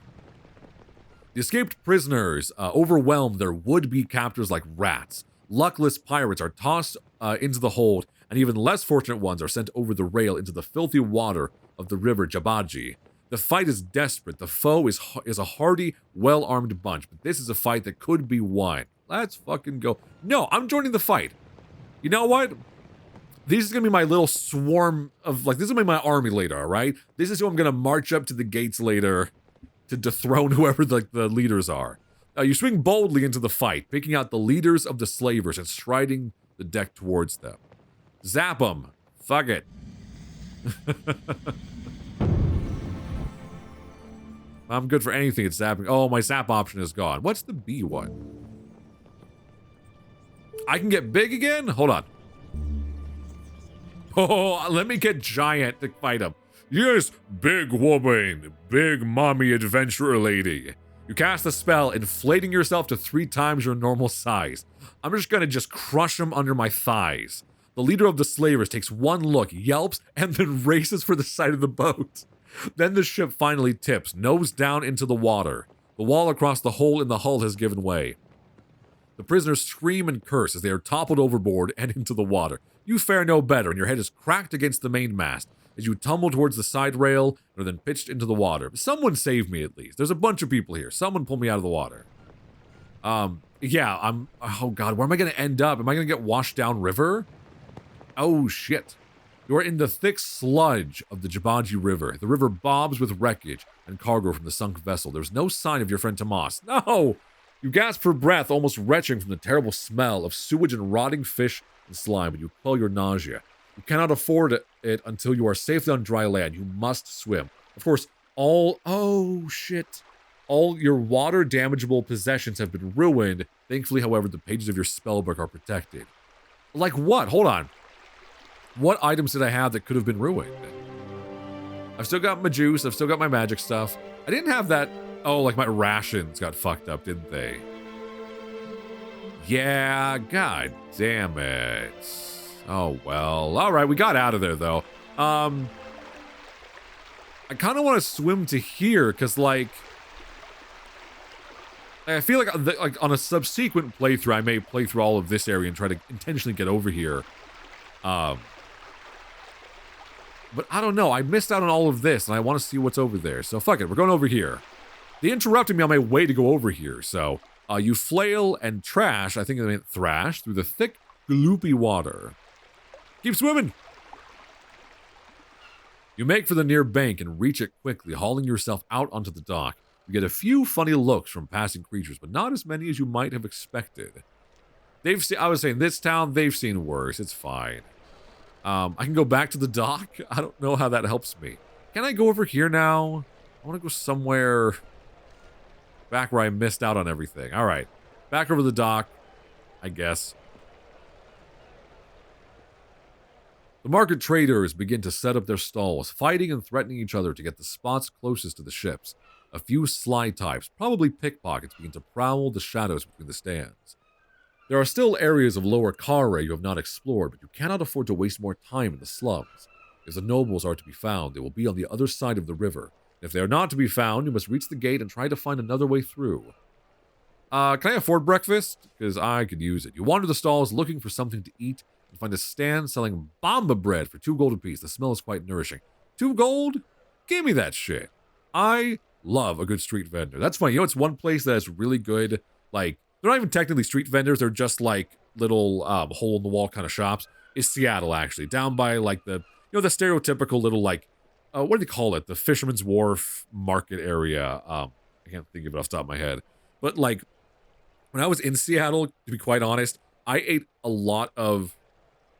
The escaped prisoners overwhelm their would-be captors like rats. Luckless pirates are tossed into the hold, and even less fortunate ones are sent over the rail into the filthy water of the river Jabaji. The fight is desperate. The foe is a hardy, well-armed bunch, but this is a fight that could be won. Let's fucking go. No, I'm joining the fight. You know what? This is going to be my little swarm of, this is going to be my army later, all right? This is who I'm going to march up to the gates later to dethrone whoever the leaders are. You swing boldly into the fight, picking out the leaders of the slavers and striding the deck towards them. Zap them. Fuck it. I'm good for anything at zapping. Oh, my zap option is gone. What's the B one? I can get big again? Hold on. Oh, let me get giant to fight him. Yes, big woman. Big mommy adventurer lady. You cast the spell, inflating yourself to 3 times your normal size. I'm just gonna crush him under my thighs. The leader of the slavers takes one look, yelps, and then races for the side of the boat. Then the ship finally tips, nose down into the water. The wall across the hole in the hull has given way. The prisoners scream and curse as they are toppled overboard and into the water. You fare no better, and your head is cracked against the mainmast as you tumble towards the side rail and are then pitched into the water. Someone save me at least. There's a bunch of people here. Someone pull me out of the water. Yeah, oh god, where am I going to end up? Am I going to get washed down river? Oh shit. You are in the thick sludge of the Jabaji River. The river bobs with wreckage and cargo from the sunk vessel. There's no sign of your friend Tomas. No! You gasp for breath, almost retching from the terrible smell of sewage and rotting fish and slime, but you quell your nausea. You cannot afford it until you are safely on dry land. You must swim. Of course, oh shit. All your water damageable possessions have been ruined. Thankfully, however, the pages of your spellbook are protected. Like what? Hold on. What items did I have that could have been ruined? I've still got my juice. I've still got my magic stuff. I didn't have that. Oh, my rations got fucked up, didn't they? Yeah, god damn it. Oh, well. All right, we got out of there, though. I kind of want to swim to here, because, I feel like on a subsequent playthrough, I may play through all of this area and try to intentionally get over here. But I don't know. I missed out on all of this, and I want to see what's over there. So fuck it. We're going over here. They interrupted me on my way to go over here. So you flail and trash, I think they meant thrash, through the thick, gloopy water. Keep swimming. You make for the near bank and reach it quickly, hauling yourself out onto the dock. You get a few funny looks from passing creatures, but not as many as you might have expected. I was saying, this town, they've seen worse. It's fine. I can go back to the dock. I don't know how that helps me. Can I go over here now? I want to go somewhere back where I missed out on everything. All right. Back over the dock, I guess. The market traders begin to set up their stalls, fighting and threatening each other to get the spots closest to the ships. A few sly types, probably pickpockets, begin to prowl the shadows between the stands. There are still areas of Lower Kare you have not explored, but you cannot afford to waste more time in the slums. If the nobles are to be found, they will be on the other side of the river. If they are not to be found, you must reach the gate and try to find another way through. Can I afford breakfast? Because I could use it. You wander the stalls looking for something to eat and find a stand selling bomba bread for 2 gold apiece. The smell is quite nourishing. 2 gold? Give me that shit. I love a good street vendor. That's funny. You know, it's one place that is really good. Like, they're not even technically street vendors. They're just like little hole-in-the-wall kind of shops. Is Seattle, actually. Down by like the stereotypical little like, what do they call it? The Fisherman's Wharf market area. I can't think of it off the top of my head. But like, when I was in Seattle, to be quite honest, I ate a lot of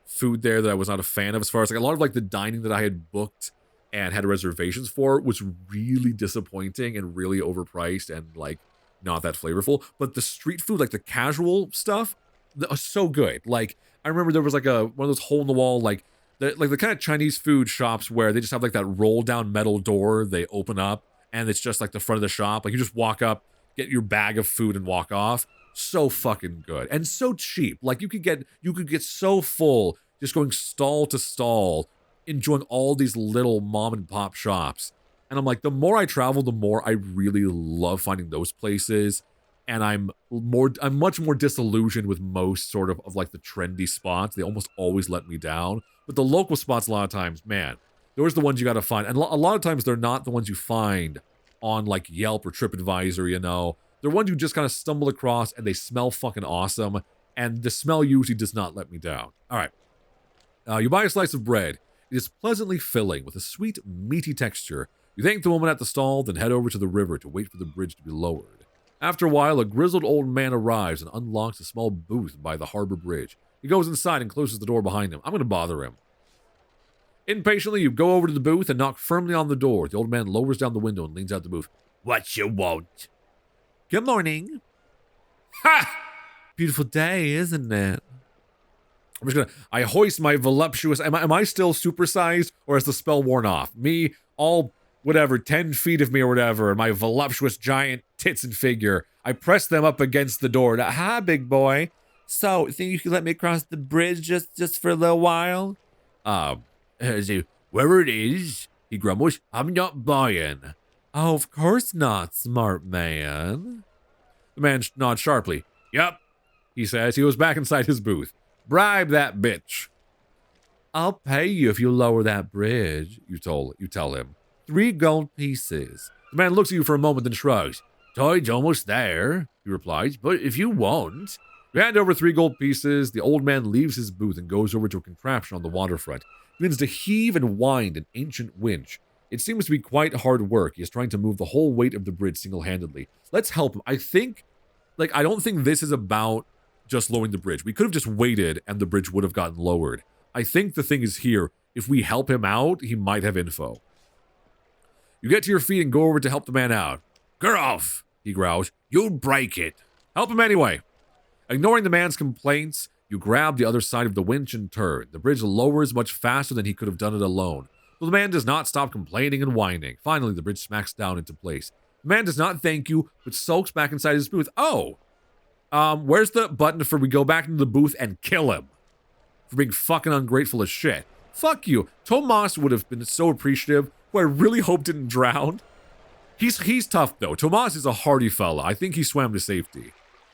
food there that I was not a fan of, as far as like a lot of like the dining that I had booked and had reservations for was really disappointing and really overpriced and like not that flavorful. But the street food, like the casual stuff, was so good. Like, I remember there was like one of those hole in the wall, like the kind of Chinese food shops where they just have like that roll down metal door they open up and it's just like the front of the shop. Like, you just walk up, get your bag of food and walk off. So fucking good and so cheap. Like, you could get so full just going stall to stall, enjoying all these little mom and pop shops. And I'm like, the more I travel, the more I really love finding those places. And I'm much more disillusioned with most sort of like the trendy spots. They almost always let me down. But the local spots, a lot of times, man, those are the ones you got to find. And a lot of times they're not the ones you find on like Yelp or TripAdvisor, you know. They're ones you just kind of stumble across and they smell fucking awesome. And the smell usually does not let me down. All right. You buy a slice of bread. It is pleasantly filling with a sweet, meaty texture. You thank the woman at the stall, then head over to the river to wait for the bridge to be lowered. After a while, a grizzled old man arrives and unlocks a small booth by the harbor bridge. He goes inside and closes the door behind him. I'm going to bother him. Impatiently, you go over to the booth and knock firmly on the door. The old man lowers down the window and leans out the booth. What you want? Good morning. Ha! Beautiful day, isn't it? I hoist my voluptuous, am I still supersized, or has the spell worn off? Me, all, whatever, 10 feet of me or whatever, and my voluptuous giant tits and figure. I press them up against the door. Hi, big boy. So, think you could let me cross the bridge just for a little while? Where it is, he grumbles, I'm not buying. Oh, of course not, smart man. The man nods sharply. Yup, he says. He goes back inside his booth. Bribe that bitch. I'll pay you if you lower that bridge, you tell him. 3 gold pieces. The man looks at you for a moment, then shrugs. Tide's almost there, he replies, but if you want. You hand over 3 gold pieces. The old man leaves his booth and goes over to a contraption on the waterfront. He begins to heave and wind an ancient winch. It seems to be quite hard work. He is trying to move the whole weight of the bridge single-handedly. Let's help him. I don't think this is about just lowering the bridge. We could have just waited and the bridge would have gotten lowered. I think the thing is here. If we help him out, he might have info. You get to your feet and go over to help the man out. Get off, he growls. You'll break it. Help him anyway. Ignoring the man's complaints, you grab the other side of the winch and turn. The bridge lowers much faster than he could have done it alone. But the man does not stop complaining and whining. Finally, the bridge smacks down into place. The man does not thank you, but sulks back inside his booth. Oh! Where's the button for we go back into the booth and kill him? For being fucking ungrateful as shit. Fuck you. Tomas would have been so appreciative, who I really hope didn't drown. He's tough, though. Tomas is a hardy fella. I think he swam to safety.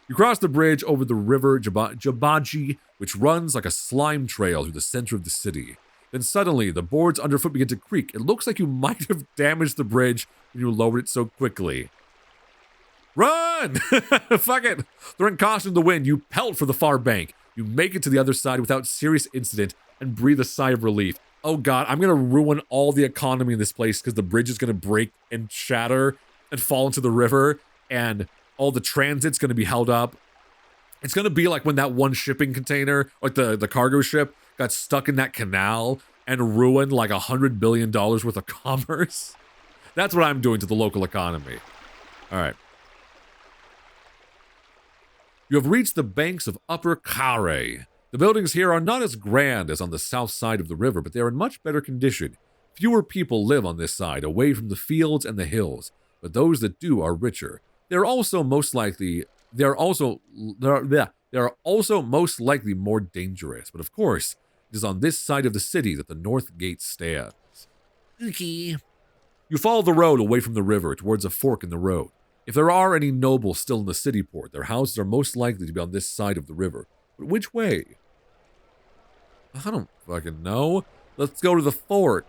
You cross the bridge over the river Jabaji, which runs like a slime trail through the center of the city. Then suddenly, the boards underfoot begin to creak. It looks like you might have damaged the bridge when you lowered it so quickly. Run! Fuck it! Throwing caution to the wind, you pelt for the far bank. You make it to the other side without serious incident and breathe a sigh of relief. Oh god, I'm gonna ruin all the economy in this place because the bridge is gonna break and shatter and fall into the river, and all the transit's gonna be held up. It's gonna be like when that one shipping container, like the cargo ship, got stuck in that canal and ruined like $100 billion worth of commerce. That's what I'm doing to the local economy. All right. You have reached the banks of Upper Kare. The buildings here are not as grand as on the south side of the river, but they are in much better condition. Fewer people live on this side, away from the fields and the hills, but those that do are richer. They are also most likely more dangerous. But of course, it is on this side of the city that the North Gate stands. Okay. You follow the road away from the river towards a fork in the road. If there are any nobles still in the city port, their houses are most likely to be on this side of the river. But which way? I don't fucking know. Let's go to the fork.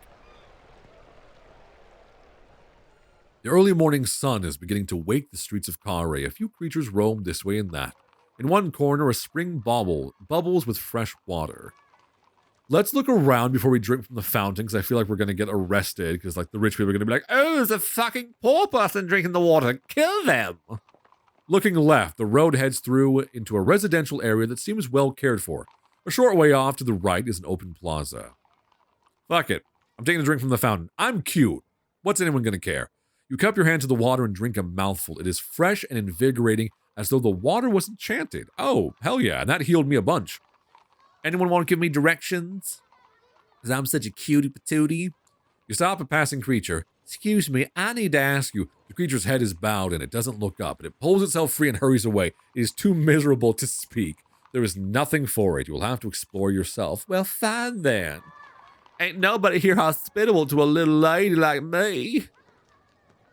The early morning sun is beginning to wake the streets of Kare. A few creatures roam this way and that. In one corner, a spring bubbles with fresh water. Let's look around before we drink from the fountain, because I feel like we're going to get arrested, because like the rich people are going to be like, oh, there's a fucking poor person drinking the water. Kill them. Looking left, the road heads through into a residential area that seems well cared for. A short way off to the right is an open plaza. Fuck it. I'm taking a drink from the fountain. I'm cute. What's anyone going to care? You cup your hand to the water and drink a mouthful. It is fresh and invigorating, as though the water was enchanted. Oh, hell yeah, and that healed me a bunch. Anyone want to give me directions? Because I'm such a cutie patootie. You stop a passing creature. Excuse me, I need to ask you. The creature's head is bowed and it doesn't look up, and it pulls itself free and hurries away. It is too miserable to speak. There is nothing for it. You will have to explore yourself. Well, fine then. Ain't nobody here hospitable to a little lady like me.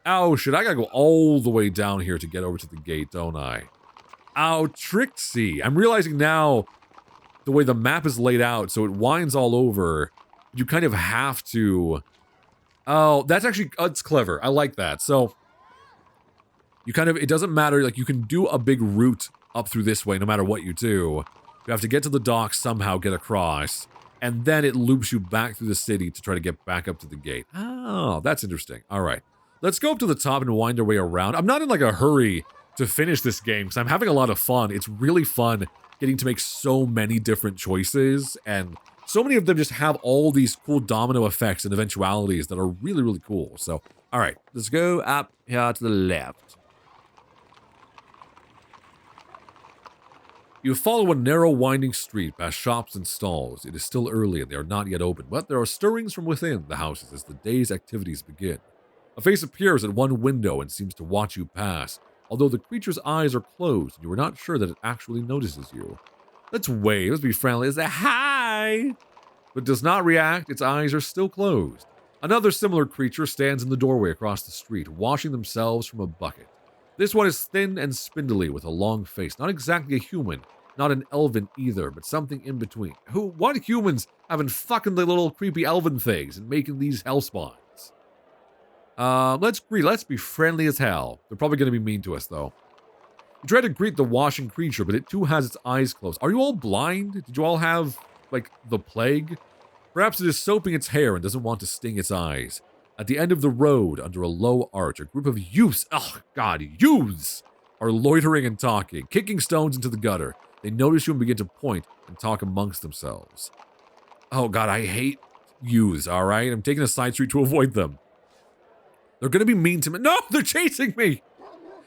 Oh, shit, I gotta go all the way down here to get over to the gate, don't I? Oh, Trixie. I'm realizing now the way the map is laid out, so it winds all over. You kind of have to... Oh, that's actually... it's clever. I like that. So, you kind of... It doesn't matter. Like, you can do a big route up through this way no matter what you do. You have to get to the dock somehow, get across, and then it loops you back through the city to try to get back up to the gate. Oh, that's interesting. All right. Let's go up to the top and wind our way around. I'm not in like a hurry to finish this game because I'm having a lot of fun. It's really fun getting to make so many different choices, and so many of them just have all these cool domino effects and eventualities that are really, really cool. So, all right, let's go up here to the left. You follow a narrow, winding street past shops and stalls. It is still early and they are not yet open, but there are stirrings from within the houses as the day's activities begin. A face appears at one window and seems to watch you pass, although the creature's eyes are closed and you are not sure that it actually notices you. Let's wave, let's be friendly, let's say hi! But does not react, its eyes are still closed. Another similar creature stands in the doorway across the street, washing themselves from a bucket. This one is thin and spindly with a long face, not exactly a human, not an elven either, but something in between. What humans having fucking the little creepy elven things and making these hell spawns? Let's be friendly as hell. They're probably going to be mean to us, though. You try to greet the washing creature, but it too has its eyes closed. Are you all blind? Did you all have, like, the plague? Perhaps it is soaping its hair and doesn't want to sting its eyes. At the end of the road, under a low arch, a group of youths, youths, are loitering and talking, kicking stones into the gutter. They notice you and begin to point and talk amongst themselves. Oh, God, I hate youths, all right? I'm taking a side street to avoid them. They're going to be mean to me. No, they're chasing me.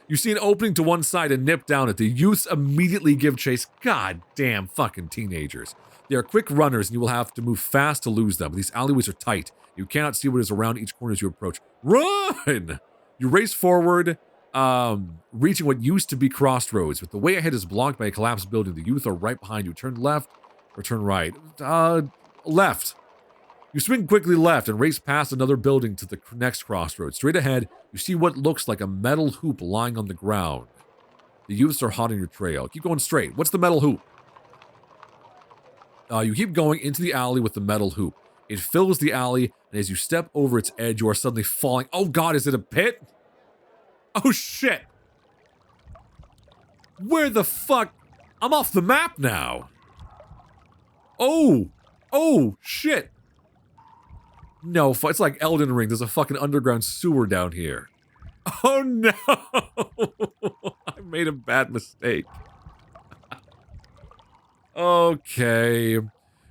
You see an opening to one side and nip down it. The youths immediately give chase. God damn fucking teenagers. They are quick runners and you will have to move fast to lose them. These alleyways are tight. You cannot see what is around each corner as you approach. Run! You race forward, reaching what used to be crossroads. But the way ahead is blocked by a collapsed building. The youth are right behind you. Turn left or turn right. Left. You swing quickly left and race past another building to the next crossroads. Straight ahead, you see what looks like a metal hoop lying on the ground. The youths are hot on your trail. Keep going straight. What's the metal hoop? You keep going into the alley with the metal hoop. It fills the alley, and as you step over its edge, you are suddenly falling. Oh God, is it a pit? Oh shit. Where the fuck? I'm off the map now. Oh shit. No, it's like Elden Ring. There's a fucking underground sewer down here. Oh no! I made a bad mistake. Okay.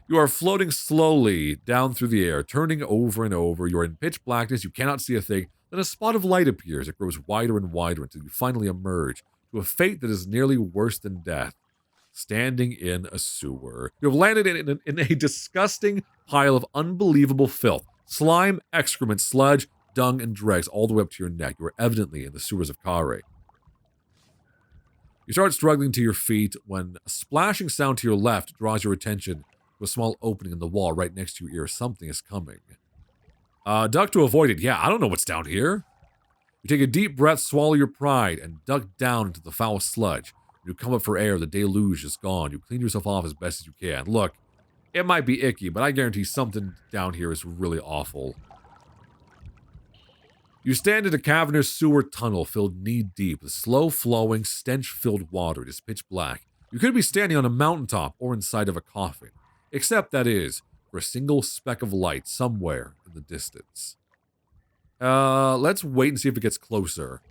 You are floating slowly down through the air, turning over and over. You are in pitch blackness. You cannot see a thing. Then a spot of light appears. It grows wider and wider until you finally emerge to a fate that is nearly worse than death. Standing in a sewer. You have landed in a disgusting pile of unbelievable filth. Slime, excrement, sludge, dung, and dregs all the way up to your neck. You are evidently in the sewers of Kare. You start struggling to your feet when a splashing sound to your left draws your attention to a small opening in the wall right next to your ear. Something is coming. Duck to avoid it. Yeah, I don't know what's down here. You take a deep breath, swallow your pride, and duck down into the foul sludge. When you come up for air, the deluge is gone. You clean yourself off as best as you can. Look, it might be icky, but I guarantee something down here is really awful. You stand in a cavernous sewer tunnel filled knee-deep with slow-flowing, stench-filled water. It is pitch black. You could be standing on a mountaintop or inside of a coffin, except that is for a single speck of light somewhere in the distance. Let's wait and see if it gets closer.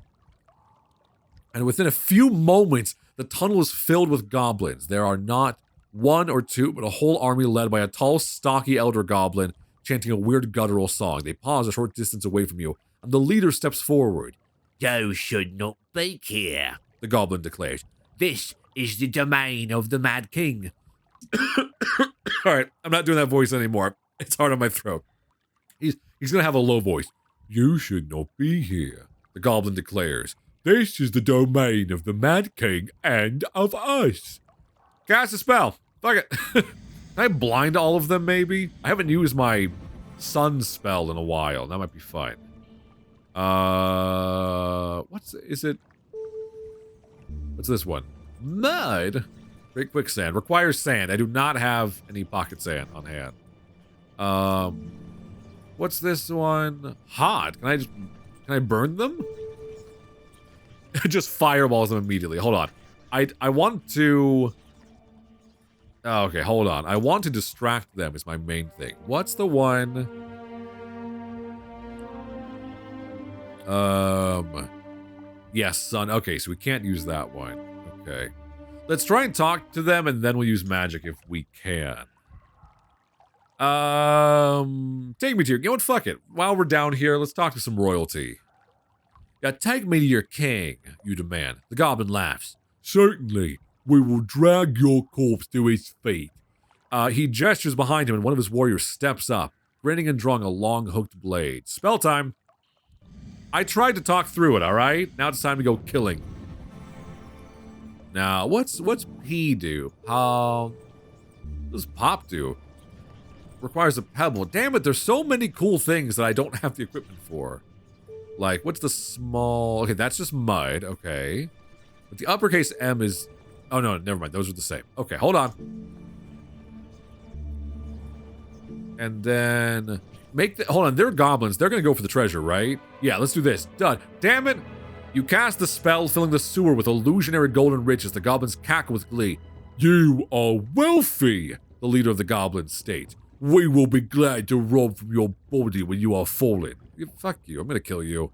And within a few moments, the tunnel is filled with goblins. There are not one or two, but a whole army led by a tall, stocky elder goblin chanting a weird guttural song. They pause a short distance away from you, and the leader steps forward. "You should not be here," the goblin declares. "This is the domain of the Mad King." Alright, I'm not doing that voice anymore. It's hard on my throat. He's gonna have a low voice. "You should not be here," the goblin declares. "This is the domain of the Mad King and of us." Cast a spell. Fuck it. Can I blind all of them, maybe? I haven't used my sun spell in a while. That might be fun. What's this one? Mud? Great quicksand. Requires sand. I do not have any pocket sand on hand. What's this one? Hot. Can I burn them? Just fireballs them immediately. Hold on. I want to... Oh, okay, hold on. I want to distract them is my main thing. What's the one? Yes, sun. Okay, so we can't use that one. Okay. Let's try and talk to them, and then we'll use magic if we can. Take me to your... You know what? Fuck it. While we're down here, let's talk to some royalty. Yeah, take me to your king, you demand. The goblin laughs. "Certainly. We will drag your corpse to his feet." He gestures behind him, and one of his warriors steps up, grinning and drawing a long hooked blade. Spell time. I tried to talk through it, alright? Now it's time to go killing. Now, what's P do? What does Pop do? Requires a pebble. Damn it, there's so many cool things that I don't have the equipment for. Like, what's the small... Okay, that's just mud. Okay. But the uppercase M is... Oh, no, never mind. Those are the same. Okay, hold on. And then... Hold on, they're goblins. They're gonna go for the treasure, right? Yeah, let's do this. Done. Damn it! You cast the spell, filling the sewer with illusionary golden riches. The goblins cackle with glee. "You are wealthy," the leader of the goblins states. "We will be glad to rob from your body when you are fallen." Fuck you. I'm gonna kill you.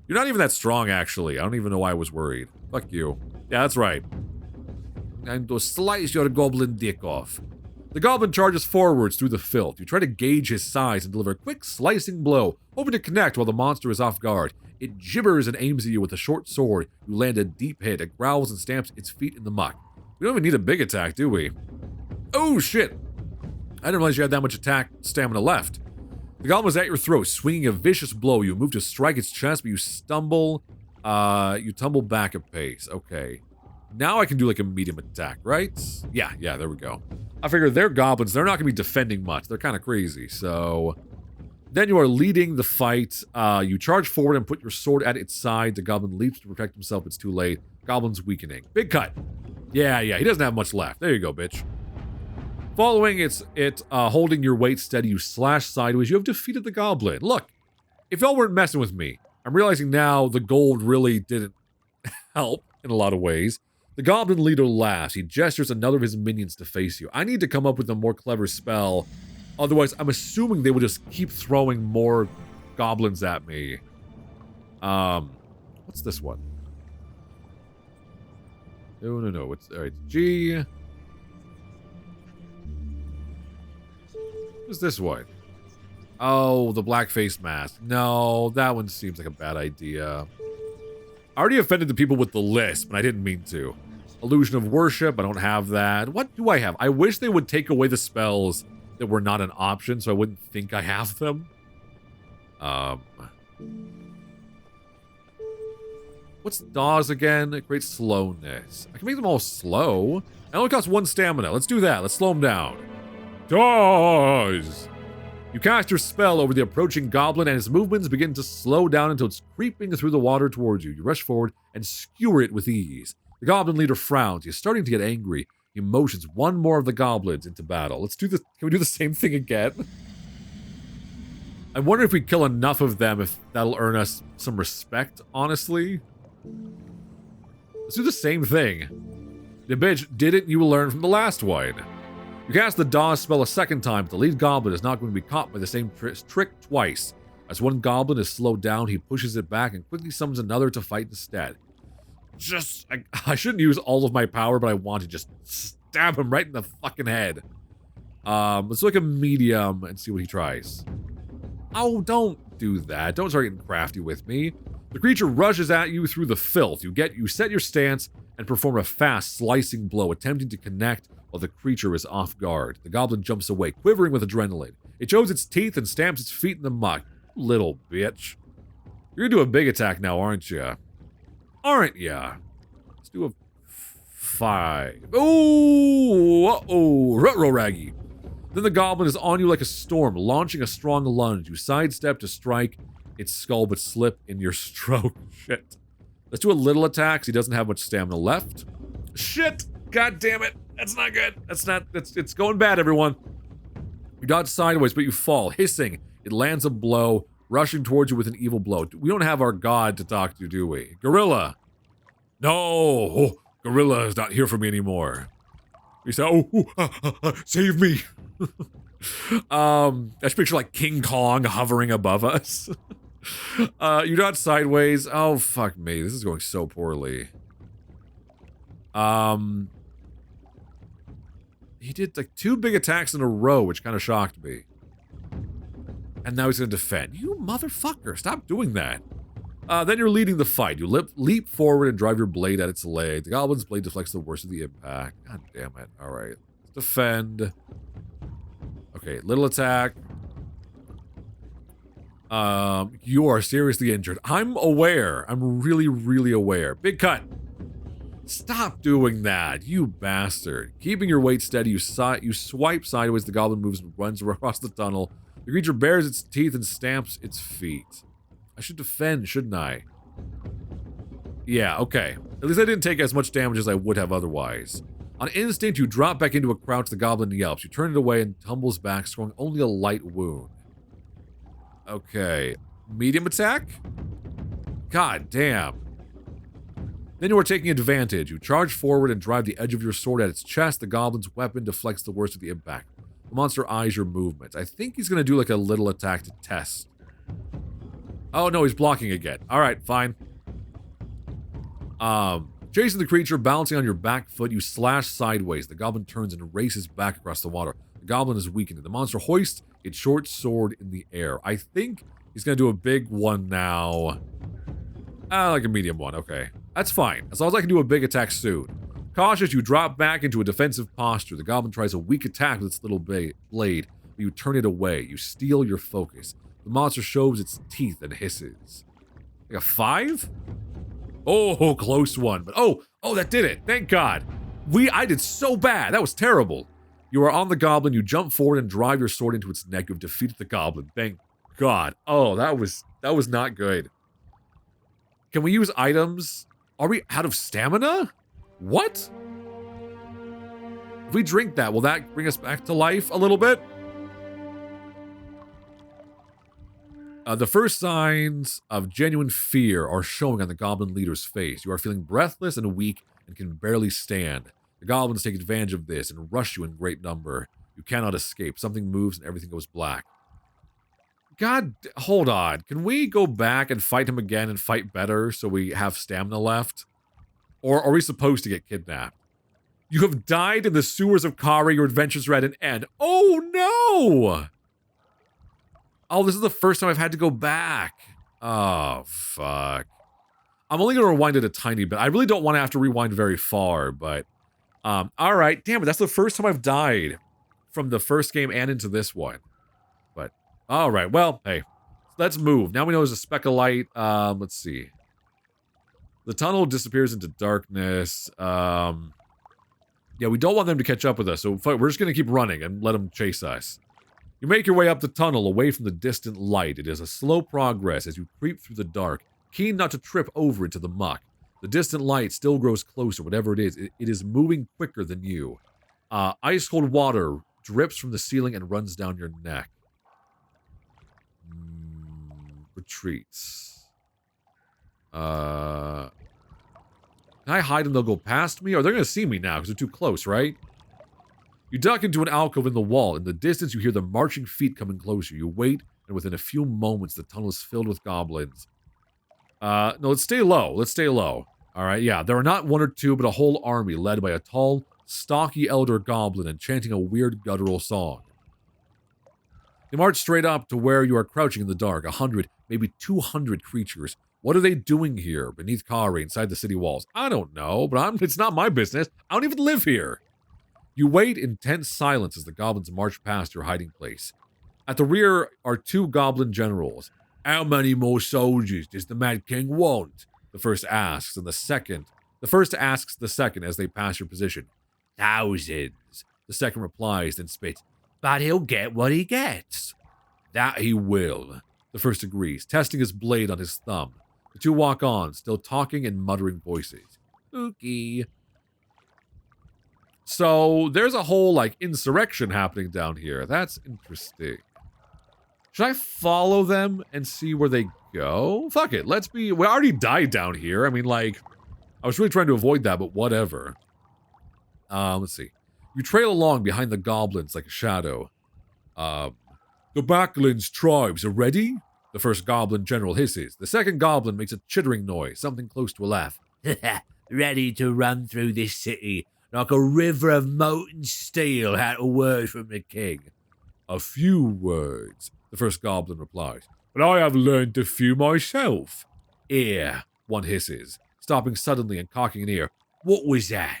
You're not even that strong, actually. I don't even know why I was worried. Fuck you. Yeah, that's right. I'm to slice your goblin dick off. The goblin charges forwards through the filth. You try to gauge his size and deliver a quick slicing blow, hoping to connect while the monster is off guard. It gibbers and aims at you with a short sword. You land a deep hit. It growls and stamps its feet in the muck. We don't even need a big attack, do we? Oh, shit. I didn't realize you had that much attack stamina left. The goblin was at your throat, swinging a vicious blow. You move to strike its chest, but you stumble. You tumble back a pace. Okay. Now I can do like a medium attack, right? Yeah, there we go. I figure they're goblins. They're not going to be defending much. They're kind of crazy, so... Then you are leading the fight. You charge forward and put your sword at its side. The goblin leaps to protect himself. It's too late. Goblin's weakening. Big cut. Yeah, he doesn't have much left. There you go, bitch. Following it holding your weight steady, you slash sideways. You have defeated the goblin. Look, if y'all weren't messing with me, I'm realizing now the gold really didn't help in a lot of ways. The goblin leader laughs. He gestures another of his minions to face you. I need to come up with a more clever spell. Otherwise, I'm assuming they will just keep throwing more goblins at me. What's this one? No. It's all right. G. What's this one? Oh, the black face mask. No, that one seems like a bad idea. I already offended the people with the lisp, and I didn't mean to. Illusion of worship, I don't have that. What do I have? I wish they would take away the spells that were not an option, so I wouldn't think I have them. What's Dawes again? Great slowness. I can make them all slow. It only costs 1 stamina. Let's do that. Let's slow them down. Dawes! You cast your spell over the approaching goblin, and his movements begin to slow down until it's creeping through the water towards you. You rush forward and skewer it with ease. The goblin leader frowns. He's starting to get angry. He motions one more of the goblins into battle. Let's do this. Can we do the same thing again? I wonder if we kill enough of them, if that'll earn us some respect, honestly. Let's do the same thing. The bitch didn't you learn from the last one. You cast the Dawes spell a second time, but the lead goblin is not going to be caught by the same trick twice. As one goblin is slowed down, he pushes it back and quickly summons another to fight instead. I shouldn't use all of my power, but I want to just stab him right in the fucking head. Let's look at medium and see what he tries. Oh, don't do that. Don't start getting crafty with me. The creature rushes at you through the filth. You set your stance and perform a fast, slicing blow, attempting to connect while the creature is off guard. The goblin jumps away, quivering with adrenaline. It shows its teeth and stamps its feet in the muck. Little bitch. You're gonna do a big attack now, aren't you? Aren't ya? Let's do a 5. Ooh! Uh-oh! Ruh-roh raggy. Then the goblin is on you like a storm, launching a strong lunge. You sidestep to strike its skull, but slip in your stroke. Shit. Let's do a little attack, 'cause he doesn't have much stamina left. Shit! God damn it! That's not good. It's going bad, everyone. You dodge sideways, but you fall, hissing. It lands a blow, rushing towards you with an evil blow. We don't have our god to talk to, do we? Gorilla. No! Oh, Gorilla is not here for me anymore. We say, save me! I should picture like King Kong hovering above us. You dodge sideways. Oh, fuck me. This is going so poorly. He did like 2 big attacks in a row, which kind of shocked me. And now he's going to defend. You motherfucker, stop doing that. Then you're leading the fight. You leap forward and drive your blade at its leg. The goblin's blade deflects the worst of the impact. God damn it. All right. Let's defend. Okay, little attack. You are seriously injured. I'm aware. I'm really, really aware. Big cut. Stop doing that, you bastard. Keeping your weight steady, you swipe sideways. The goblin moves and runs across the tunnel. The creature bares its teeth and stamps its feet. I should defend, shouldn't I? Yeah, okay. At least I didn't take as much damage as I would have otherwise. On instinct, you drop back into a crouch. The goblin yelps. You turn it away and tumbles back, scoring only a light wound. Okay. Medium attack? God damn. Then you are taking advantage. You charge forward and drive the edge of your sword at its chest. The goblin's weapon deflects the worst of the impact. The monster eyes your movements. I think he's going to do like a little attack to test. Oh no, he's blocking again. Alright, fine. Chasing the creature, balancing on your back foot, you slash sideways. The goblin turns and races back across the water. The goblin is weakened. The monster hoists its short sword in the air. I think he's going to do a big one now. Like a medium one, okay. That's fine, as long as I can do a big attack soon. Cautious, you drop back into a defensive posture. The goblin tries a weak attack with its little blade, but you turn it away. You steal your focus. The monster shows its teeth and hisses. Like a 5? Oh, close one. But oh, that did it. Thank God. I did so bad. That was terrible. You are on the goblin. You jump forward and drive your sword into its neck. You have defeated the goblin. Thank God. Oh, that was not good. Can we use items? Are we out of stamina? What? If we drink that, will that bring us back to life a little bit? The first signs of genuine fear are showing on the goblin leader's face. You are feeling breathless and weak and can barely stand. The goblins take advantage of this and rush you in great number. You cannot escape. Something moves and everything goes black. God, hold on. Can we go back and fight him again and fight better so we have stamina left? Or are we supposed to get kidnapped? You have died in the sewers of Kari. Your adventures are at an end. Oh no! Oh, this is the first time I've had to go back. Oh, fuck. I'm only going to rewind it a tiny bit. I really don't want to have to rewind very far, but... all right. Damn it, that's the first time I've died from the first game and into this one. But, all right. Well, hey, let's move. Now we know there's a speck of light. Let's see. The tunnel disappears into darkness. Yeah, we don't want them to catch up with us, so we're just going to keep running and let them chase us. You make your way up the tunnel away from the distant light. It is a slow progress as you creep through the dark, keen not to trip over into the muck. The distant light still grows closer, whatever it is. It is moving quicker than you. Ice-cold water drips from the ceiling and runs down your neck. Retreats. Can I hide and they'll go past me? Or they're going to see me now because they're too close, right? You duck into an alcove in the wall. In the distance, you hear the marching feet coming closer. You wait, and within a few moments, the tunnel is filled with goblins. No, let's stay low. Let's stay low. All right, yeah. There are not one or two, but a whole army led by a tall, stocky elder goblin and chanting a weird guttural song. They march straight up to where you are crouching in the dark. 100, maybe 200 creatures. What are they doing here beneath Kari inside the city walls? I don't know, but it's not my business. I don't even live here. You wait in tense silence as the goblins march past your hiding place. At the rear are two goblin generals. How many more soldiers does the Mad King want? The first asks, and the first asks the second as they pass your position. Thousands. The second replies, then spits. But he'll get what he gets. That he will. The first agrees, testing his blade on his thumb. The two walk on, still talking and muttering voices. Spooky. So, there's a whole, like, insurrection happening down here. That's interesting. Should I follow them and see where they go? Fuck it, we already died down here. I mean, like, I was really trying to avoid that, but whatever. Let's see. You trail along behind the goblins like a shadow. The Backlands tribes are ready? The first goblin general hisses. The second goblin makes a chittering noise, something close to a laugh. Ready to run through this city like a river of molten steel, had a word from the king. A few words, the first goblin replies. But I have learned a few myself. Ear, one hisses, stopping suddenly and cocking an ear. What was that?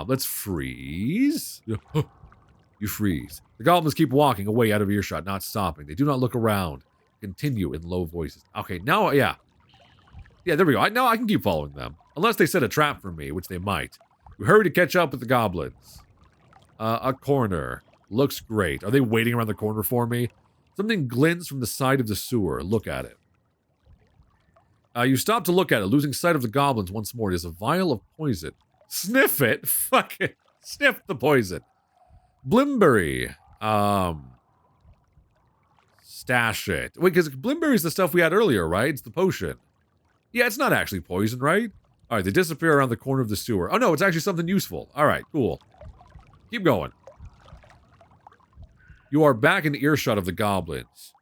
Let's freeze. You freeze. The goblins keep walking away out of earshot, not stopping. They do not look around. Continue in low voices. Okay, now, yeah. Yeah, there we go. Now I can keep following them. Unless they set a trap for me, which they might. We hurry to catch up with the goblins. A corner. Looks great. Are they waiting around the corner for me? Something glints from the side of the sewer. Look at it. You stop to look at it, losing sight of the goblins once more. It is a vial of poison. Sniff it? Fuck it. Sniff the poison. Blimberry. Stash it. Wait, because Blimberry's the stuff we had earlier, right? It's the potion. Yeah, it's not actually poison, right? Alright, they disappear around the corner of the sewer. Oh no, it's actually something useful. Alright, cool. Keep going. You are back in earshot of the goblins.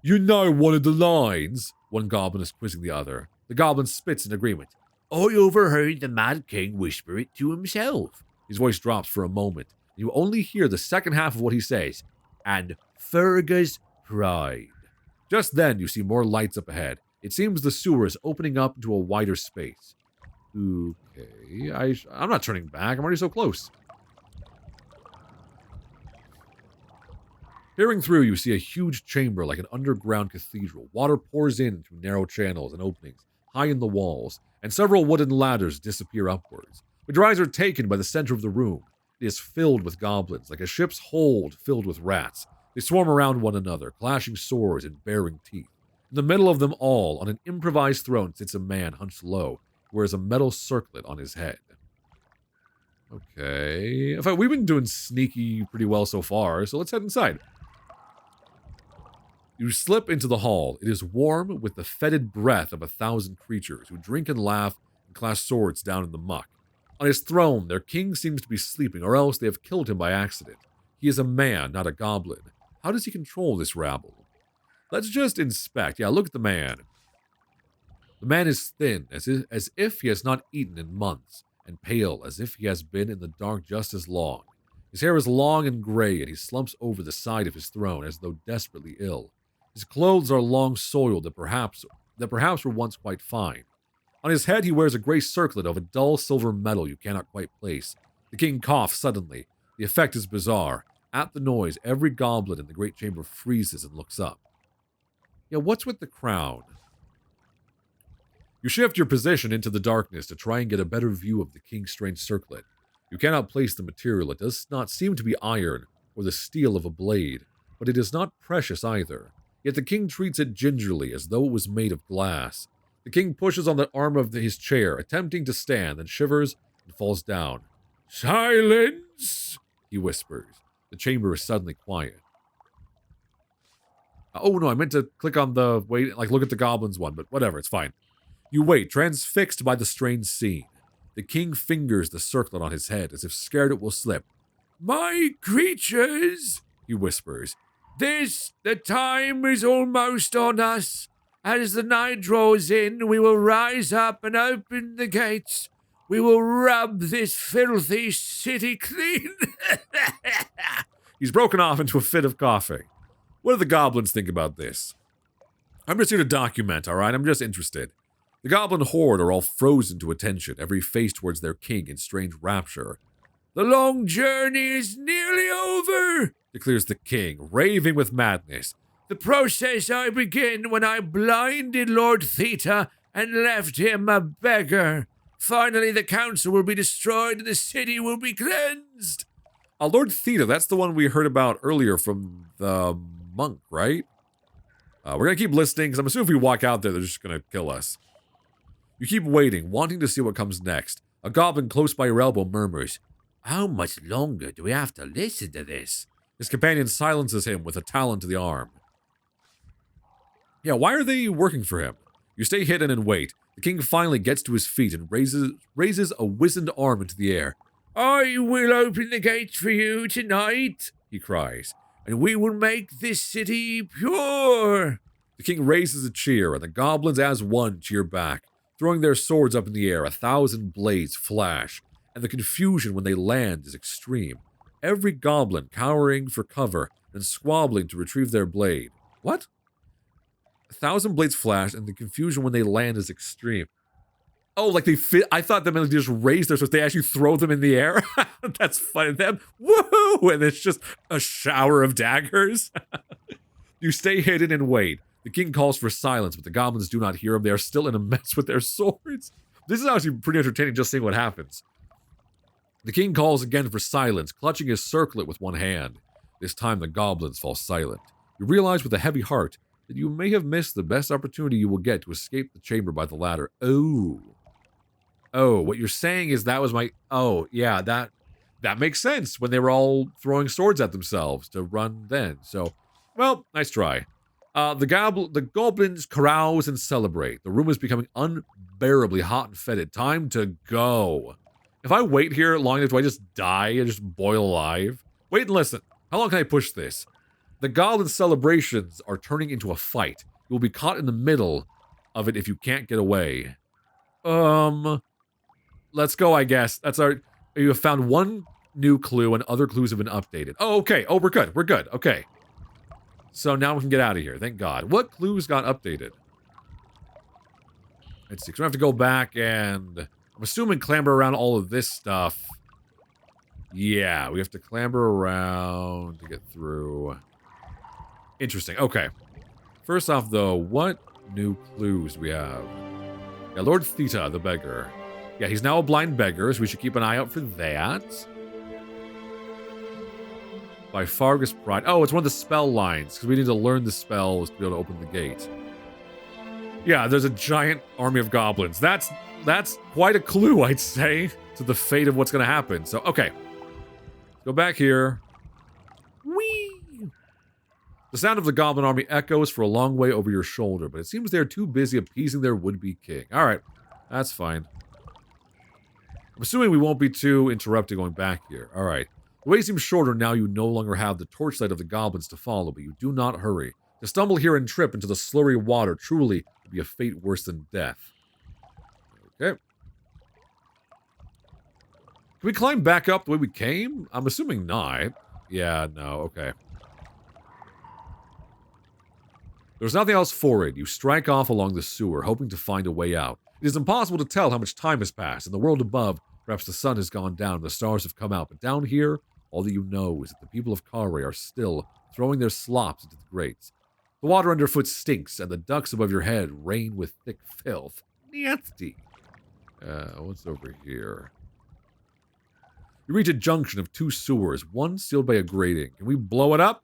You know one of the lines? One goblin is quizzing the other. The goblin spits in agreement. I overheard the Mad King whisper it to himself. His voice drops for a moment. You only hear the second half of what he says. And Fergus pride. Just then, you see more lights up ahead. It seems the sewer is opening up into a wider space. Okay, I'm not turning back. I'm already so close. Peering through, you see a huge chamber like an underground cathedral. Water pours in through narrow channels and openings, high in the walls, and several wooden ladders disappear upwards. But your eyes are taken by the center of the room. It is filled with goblins, like a ship's hold filled with rats. They swarm around one another, clashing swords and baring teeth. In the middle of them all, on an improvised throne, sits a man hunched low, who wears a metal circlet on his head. Okay. In fact, we've been doing sneaky pretty well so far, so let's head inside. You slip into the hall. It is warm with the fetid breath of 1,000 creatures who drink and laugh and clash swords down in the muck. On his throne, their king seems to be sleeping, or else they have killed him by accident. He is a man, not a goblin. How does he control this rabble? Let's just inspect. Yeah, look at the man. The man is thin, as if he has not eaten in months, and pale, as if he has been in the dark just as long. His hair is long and gray, and he slumps over the side of his throne as though desperately ill. His clothes are long soiled that perhaps were once quite fine. On his head he wears a gray circlet of a dull silver metal you cannot quite place. The king coughs suddenly. The effect is bizarre. At the noise, every goblin in the great chamber freezes and looks up. Yeah, what's with the crowd? You shift your position into the darkness to try and get a better view of the king's strange circlet. You cannot place the material. It does not seem to be iron or the steel of a blade, but it is not precious either. Yet the king treats it gingerly as though it was made of glass. The king pushes on the arm of his chair, attempting to stand, then shivers and falls down. "Silence!" he whispers. The chamber is suddenly quiet. Oh no, I meant to click on the wait, look at the goblins one, but whatever, it's fine. You wait, transfixed by the strange scene. The king fingers the circlet on his head as if scared it will slip. "My creatures," he whispers, the time is almost on us. As the night draws in, we will rise up and open the gates. We will rub this filthy city clean." He's broken off into a fit of coughing. What do the goblins think about this? I'm just here to document, alright? I'm just interested. The goblin horde are all frozen to attention, every face towards their king in strange rapture. "The long journey is nearly over," declares the king, raving with madness. "The process I begin when I blinded Lord Theta and left him a beggar. Finally, the council will be destroyed and the city will be cleansed." Lord Theta, that's the one we heard about earlier from the monk, right? We're going to keep listening, because I'm assuming if we walk out there, they're just going to kill us. You keep waiting, wanting to see what comes next. A goblin close by your elbow murmurs, "How much longer do we have to listen to this?" His companion silences him with a talon to the arm. Yeah, why are they working for him? You stay hidden and wait. The king finally gets to his feet and raises a wizened arm into the air. "I will open the gates for you tonight," he cries, "and we will make this city pure." The king raises a cheer, and the goblins as one cheer back. Throwing their swords up in the air, 1,000 blades flash, and the confusion when they land is extreme. Every goblin cowering for cover and squabbling to retrieve their blade. What? 1,000 blades flash, and the confusion when they land is extreme. Oh, like they fit. I thought they just raise their swords. They actually throw them in the air. That's funny. Them, woohoo! And it's just a shower of daggers. You stay hidden and wait. The king calls for silence, but the goblins do not hear him. They are still in a mess with their swords. This is actually pretty entertaining, just seeing what happens. The king calls again for silence, clutching his circlet with one hand. This time the goblins fall silent. You realize with a heavy heart that you may have missed the best opportunity you will get to escape the chamber by the ladder. Oh, what you're saying is that was my... Oh, yeah, that makes sense when they were all throwing swords at themselves to run then. So, well, nice try. The goblins carouse and celebrate. The room is becoming unbearably hot and fetid. Time to go. If I wait here long enough, do I just die and just boil alive? Wait and listen. How long can I push this? The goblin celebrations are turning into a fight. You will be caught in the middle of it if you can't get away. Let's go, I guess. You have found one new clue and other clues have been updated. Oh, okay. Oh, we're good. We're good. Okay. So now we can get out of here. Thank God. What clues got updated? Let's see. So we have to go back and... I'm assuming clamber around all of this stuff. Yeah, we have to clamber around to get through. Interesting. Okay. First off, though, what new clues do we have? Yeah, Lord Theta, the beggar. Yeah, he's now a blind beggar, so we should keep an eye out for that. By Fargus Pride. Oh, it's one of the spell lines, because we need to learn the spells to be able to open the gate. Yeah, there's a giant army of goblins. That's quite a clue, I'd say, to the fate of what's going to happen. So, okay. Let's go back here. Whee! The sound of the goblin army echoes for a long way over your shoulder, but it seems they're too busy appeasing their would-be king. All right, that's fine. I'm assuming we won't be too interrupted going back here. All right. The way seems shorter now you no longer have the torchlight of the goblins to follow, but you do not hurry. To stumble here and trip into the slurry water truly would be a fate worse than death. Okay. Can we climb back up the way we came? I'm assuming not. Yeah, no, okay. There's nothing else for it. You strike off along the sewer, hoping to find a way out. It is impossible to tell how much time has passed. In the world above, perhaps the sun has gone down and the stars have come out. But down here, all that you know is that the people of Kare are still throwing their slops into the grates. The water underfoot stinks, and the ducks above your head rain with thick filth. Nasty. What's over here? You reach a junction of two sewers, one sealed by a grating. Can we blow it up?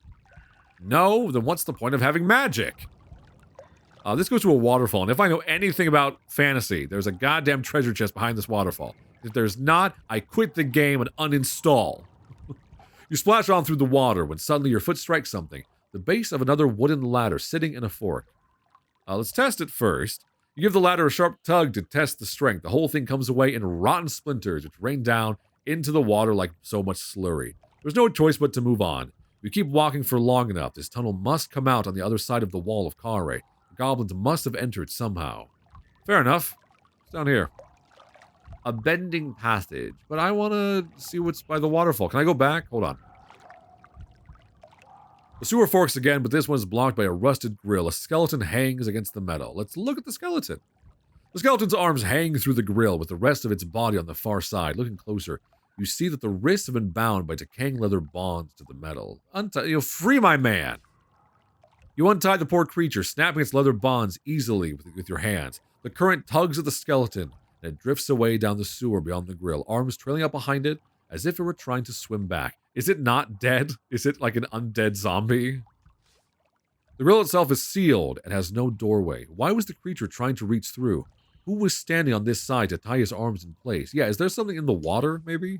No? Then what's the point of having magic? This goes to a waterfall, and if I know anything about fantasy, there's a goddamn treasure chest behind this waterfall. If there's not, I quit the game and uninstall. You splash on through the water when suddenly your foot strikes something. The base of another wooden ladder sitting in a fork. Let's test it first. You give the ladder a sharp tug to test the strength. The whole thing comes away in rotten splinters, which rain down into the water like so much slurry. There's no choice but to move on. If you keep walking for long enough, this tunnel must come out on the other side of the wall of Kare. The goblins must have entered somehow. Fair enough. It's down here. A bending passage, but I want to see what's by the waterfall. Can I go back? Hold on. The sewer forks again, but this one is blocked by a rusted grill. A skeleton hangs against the metal. Let's look at the skeleton. The skeleton's arms hang through the grill with the rest of its body on the far side. Looking closer, you see that the wrists have been bound by decaying leather bonds to the metal. Free my man! You untie the poor creature, snapping its leather bonds easily with your hands. The current tugs at the skeleton, and it drifts away down the sewer beyond the grill, arms trailing up behind it as if it were trying to swim back. Is it not dead? Is it like an undead zombie? The grill itself is sealed and has no doorway. Why was the creature trying to reach through? Who was standing on this side to tie his arms in place? Yeah, is there something in the water, maybe?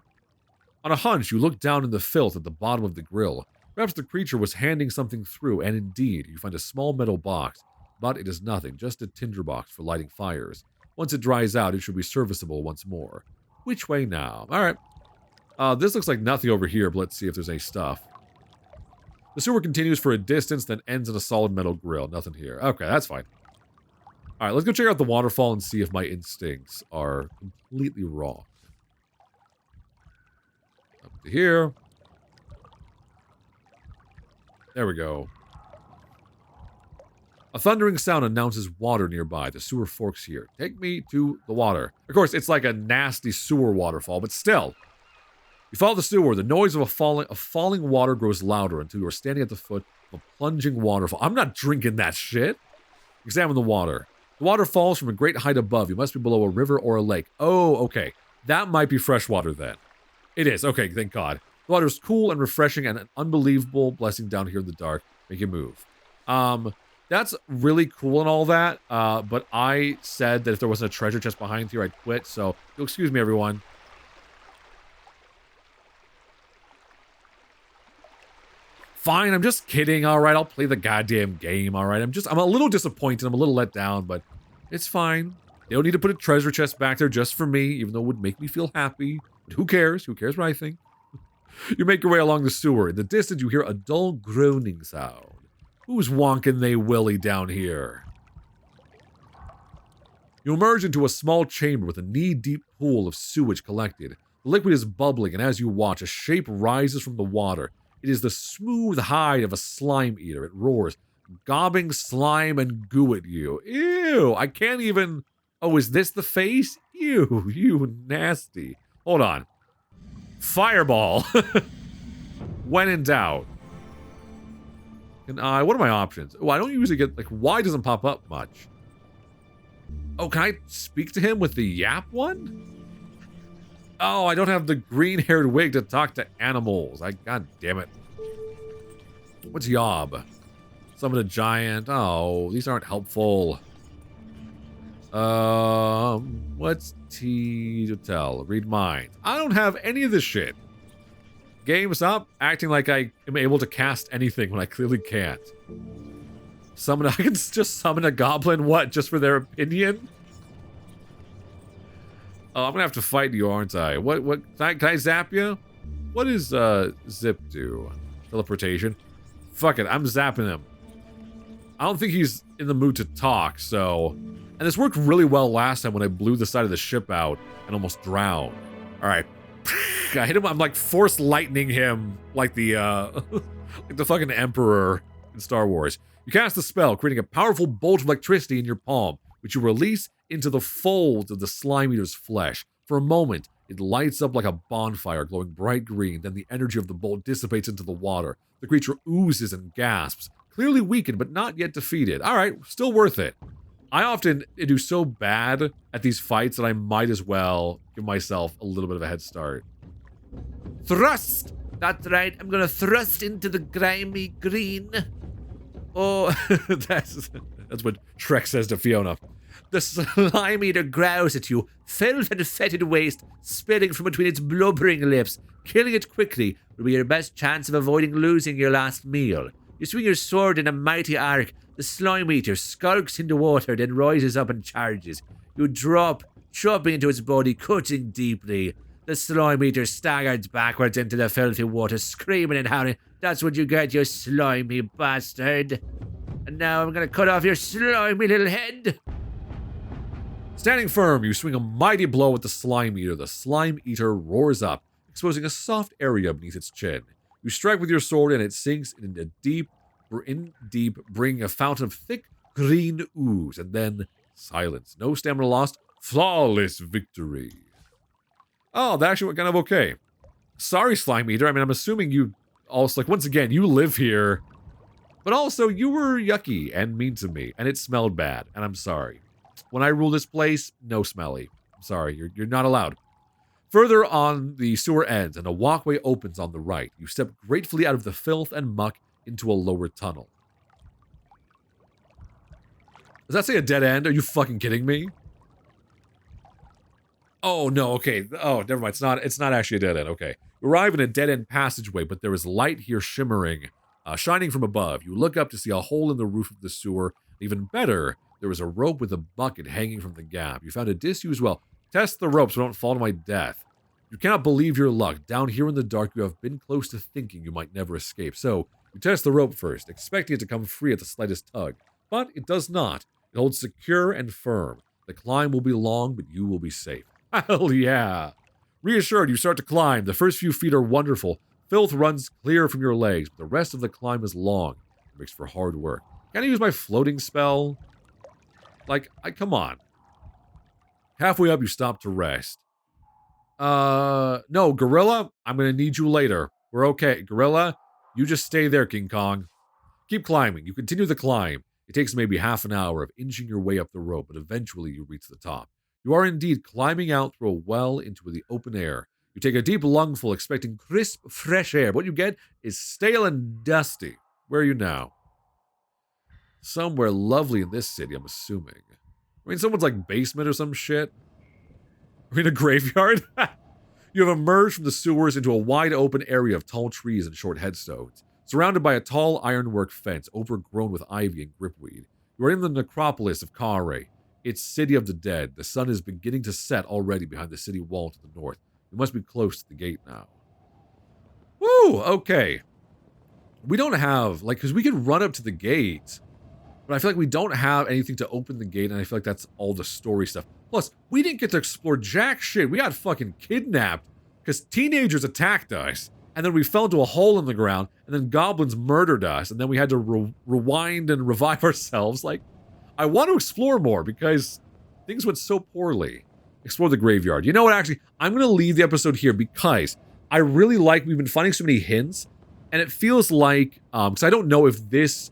On a hunch, you look down in the filth at the bottom of the grill. Perhaps the creature was handing something through, and indeed, you find a small metal box, but it is nothing, just a tinderbox for lighting fires. Once it dries out, it should be serviceable once more. Which way now? All right. This looks like nothing over here, but let's see if there's any stuff. The sewer continues for a distance, then ends in a solid metal grill. Nothing here. Okay, that's fine. All right, let's go check out the waterfall and see if my instincts are completely wrong. Up to here. There we go. A thundering sound announces water nearby. The sewer forks here. Take me to the water. Of course, it's like a nasty sewer waterfall, but still. You follow the sewer. The noise of falling water grows louder until you are standing at the foot of a plunging waterfall. I'm not drinking that shit. Examine the water. The water falls from a great height above. You must be below a river or a lake. Oh, okay. That might be fresh water then. It is. Okay, thank God. The water is cool and refreshing and an unbelievable blessing down here in the dark. Make it move. That's really cool and all that, but I said that if there wasn't a treasure chest behind here, I'd quit, so you'll excuse me, everyone. Fine, I'm just kidding, alright, I'll play the goddamn game, alright? I'm a little disappointed, I'm a little let down, but it's fine. They don't need to put a treasure chest back there just for me, even though it would make me feel happy. But who cares? Who cares what I think? You make your way along the sewer. In the distance, you hear a dull groaning sound. Who's wonking they willy down here? You emerge into a small chamber with a knee-deep pool of sewage collected. The liquid is bubbling, and as you watch, a shape rises from the water. It is the smooth hide of a slime eater. It roars, gobbing slime and goo at you. Ew, I can't even... Oh, is this the face? Ew, you nasty. Hold on. Fireball. When in doubt. What are my options? Oh, I don't usually get, like, Y doesn't pop up much. Oh, can I speak to him with the yap one? Oh, I don't have the green-haired wig to talk to animals. God damn it. What's yob? Summon a giant. Oh, these aren't helpful. What's T to tell? Read minds. I don't have any of this shit. Game, stop acting like I am able to cast anything when I clearly can't. I can just summon a goblin, what, just for their opinion? Oh, I'm gonna have to fight you, aren't I? Can I zap you? What does, zip do? Teleportation? Fuck it, I'm zapping him. I don't think he's in the mood to talk, so... And this worked really well last time when I blew the side of the ship out and almost drowned. Alright. I hit him. I'm like force lightning him like the like the fucking Emperor in Star Wars. You cast the spell, creating a powerful bolt of electricity in your palm, which you release into the folds of the Slime Eater's flesh. For a moment, it lights up like a bonfire, glowing bright green. Then the energy of the bolt dissipates into the water. The creature oozes and gasps, clearly weakened but not yet defeated. All right, still worth it. I often do so bad at these fights that I might as well give myself a little bit of a head start. Thrust! That's right, I'm gonna thrust into the grimy green. Oh, that's what Shrek says to Fiona. the Slime Eater growls at you, filth and fetid waste spitting from between its blubbering lips. Killing it quickly will be your best chance of avoiding losing your last meal. You swing your sword in a mighty arc. The Slime Eater skulks into water, then rises up and charges. You drop, chopping into its body, cutting deeply. The Slime Eater staggers backwards into the filthy water, screaming and howling. That's what you get, you slimy bastard. And now I'm gonna cut off your slimy little head. Standing firm, you swing a mighty blow at the Slime Eater. The Slime Eater roars up, exposing a soft area beneath its chin. You strike with your sword and it sinks in deep, bringing a fountain of thick green ooze, and then silence. No stamina lost. Flawless victory. Oh, that actually went kind of okay. Sorry, Slime Eater. I mean, I'm assuming you also, like, once again, you live here, but also you were yucky and mean to me, and it smelled bad, and I'm sorry. When I rule this place, no smelly. I'm sorry, you're not allowed. Further on, the sewer ends, and a walkway opens on the right. You step gratefully out of the filth and muck into a lower tunnel. Does that say a dead end? Are you fucking kidding me? Oh, no, okay. Oh, never mind. It's not actually a dead end. Okay. You arrive in a dead-end passageway, but there is light here shimmering, shining from above. You look up to see a hole in the roof of the sewer. Even better, there is a rope with a bucket hanging from the gap. You found a disused well. Test the rope so don't fall to my death. You cannot believe your luck. Down here in the dark, you have been close to thinking you might never escape. So, you test the rope first, expecting it to come free at the slightest tug. But it does not. It holds secure and firm. The climb will be long, but you will be safe. Hell yeah. Reassured, you start to climb. The first few feet are wonderful. Filth runs clear from your legs, but the rest of the climb is long. It makes for hard work. Can I use my floating spell? Like, come on. Halfway up, you stop to rest. No, Gorilla, I'm gonna need you later. We're okay. Gorilla, you just stay there, King Kong. Keep climbing. You continue the climb. It takes maybe half an hour of inching your way up the rope, but eventually you reach the top. You are indeed climbing out through a well into the open air. You take a deep lungful, expecting crisp, fresh air. What you get is stale and dusty. Where are you now? Somewhere lovely in this city, I'm assuming. I mean, someone's like basement or some shit. I mean, a graveyard? You have emerged from the sewers into a wide open area of tall trees and short headstones, surrounded by a tall ironwork fence overgrown with ivy and gripweed. You are in the necropolis of Kare, its city of the dead. The sun is beginning to set already behind the city wall to the north. You must be close to the gate now. Woo, okay. We don't have, like, because we can run up to the gate, but I feel like we don't have anything to open the gate, and I feel like that's all the story stuff. Plus, we didn't get to explore jack shit. We got fucking kidnapped because teenagers attacked us, and then we fell into a hole in the ground, and then goblins murdered us, and then we had to rewind and revive ourselves. Like, I want to explore more because things went so poorly. Explore the graveyard. You know what, actually, I'm going to leave the episode here because I really like, we've been finding so many hints, and it feels like, because I don't know if this,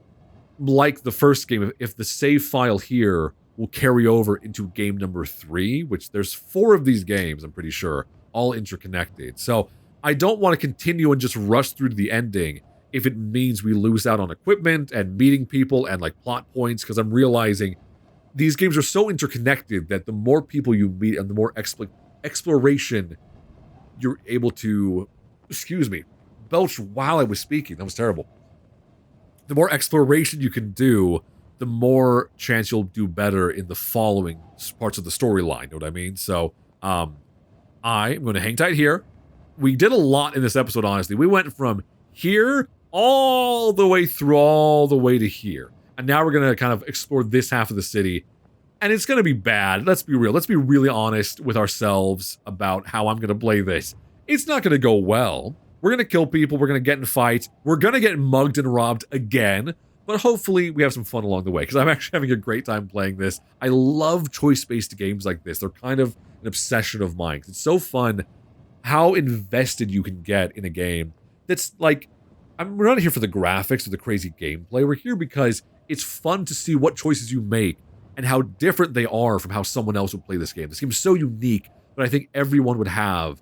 like the first game, if the save file here will carry over into game number 3, which there's 4 of these games, I'm pretty sure, all interconnected. So I don't want to continue and just rush through to the ending if it means we lose out on equipment and meeting people and like plot points, because I'm realizing these games are so interconnected that the more people you meet and the more exploration you're able to, belch while I was speaking. That was terrible. The more exploration you can do, the more chance you'll do better in the following parts of the storyline. You know what I mean? So, I am going to hang tight here. We did a lot in this episode, honestly. We went from here all the way through all the way to here. And now we're going to kind of explore this half of the city. And it's going to be bad. Let's be real. Let's be really honest with ourselves about how I'm going to play this. it's not going to go well. We're going to kill people. We're going to get in fights. We're going to get mugged and robbed again. But hopefully we have some fun along the way, because I'm actually having a great time playing this. I love choice-based games like this. They're kind of an obsession of mine. It's so fun how invested you can get in a game that's like, we're not here for the graphics or the crazy gameplay. We're here because it's fun to see what choices you make and how different they are from how someone else would play this game. This game's so unique, but I think everyone would have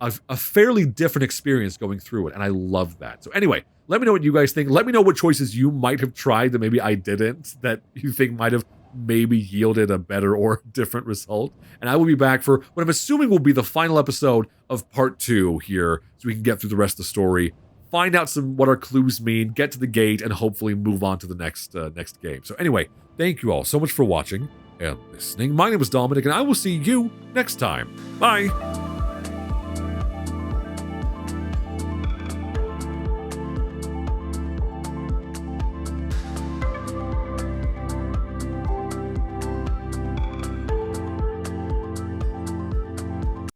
a fairly different experience going through it, and I love that. So anyway, let me know what you guys think. Let me know what choices you might have tried that maybe I didn't, that you think might have maybe yielded a better or different result. And I will be back for what I'm assuming will be the final episode of part 2 here, so we can get through the rest of the story, find out what our clues mean, get to the gate, and hopefully move on to the next game. So anyway, thank you all so much for watching and listening. My name is Dominic, and I will see you next time. Bye!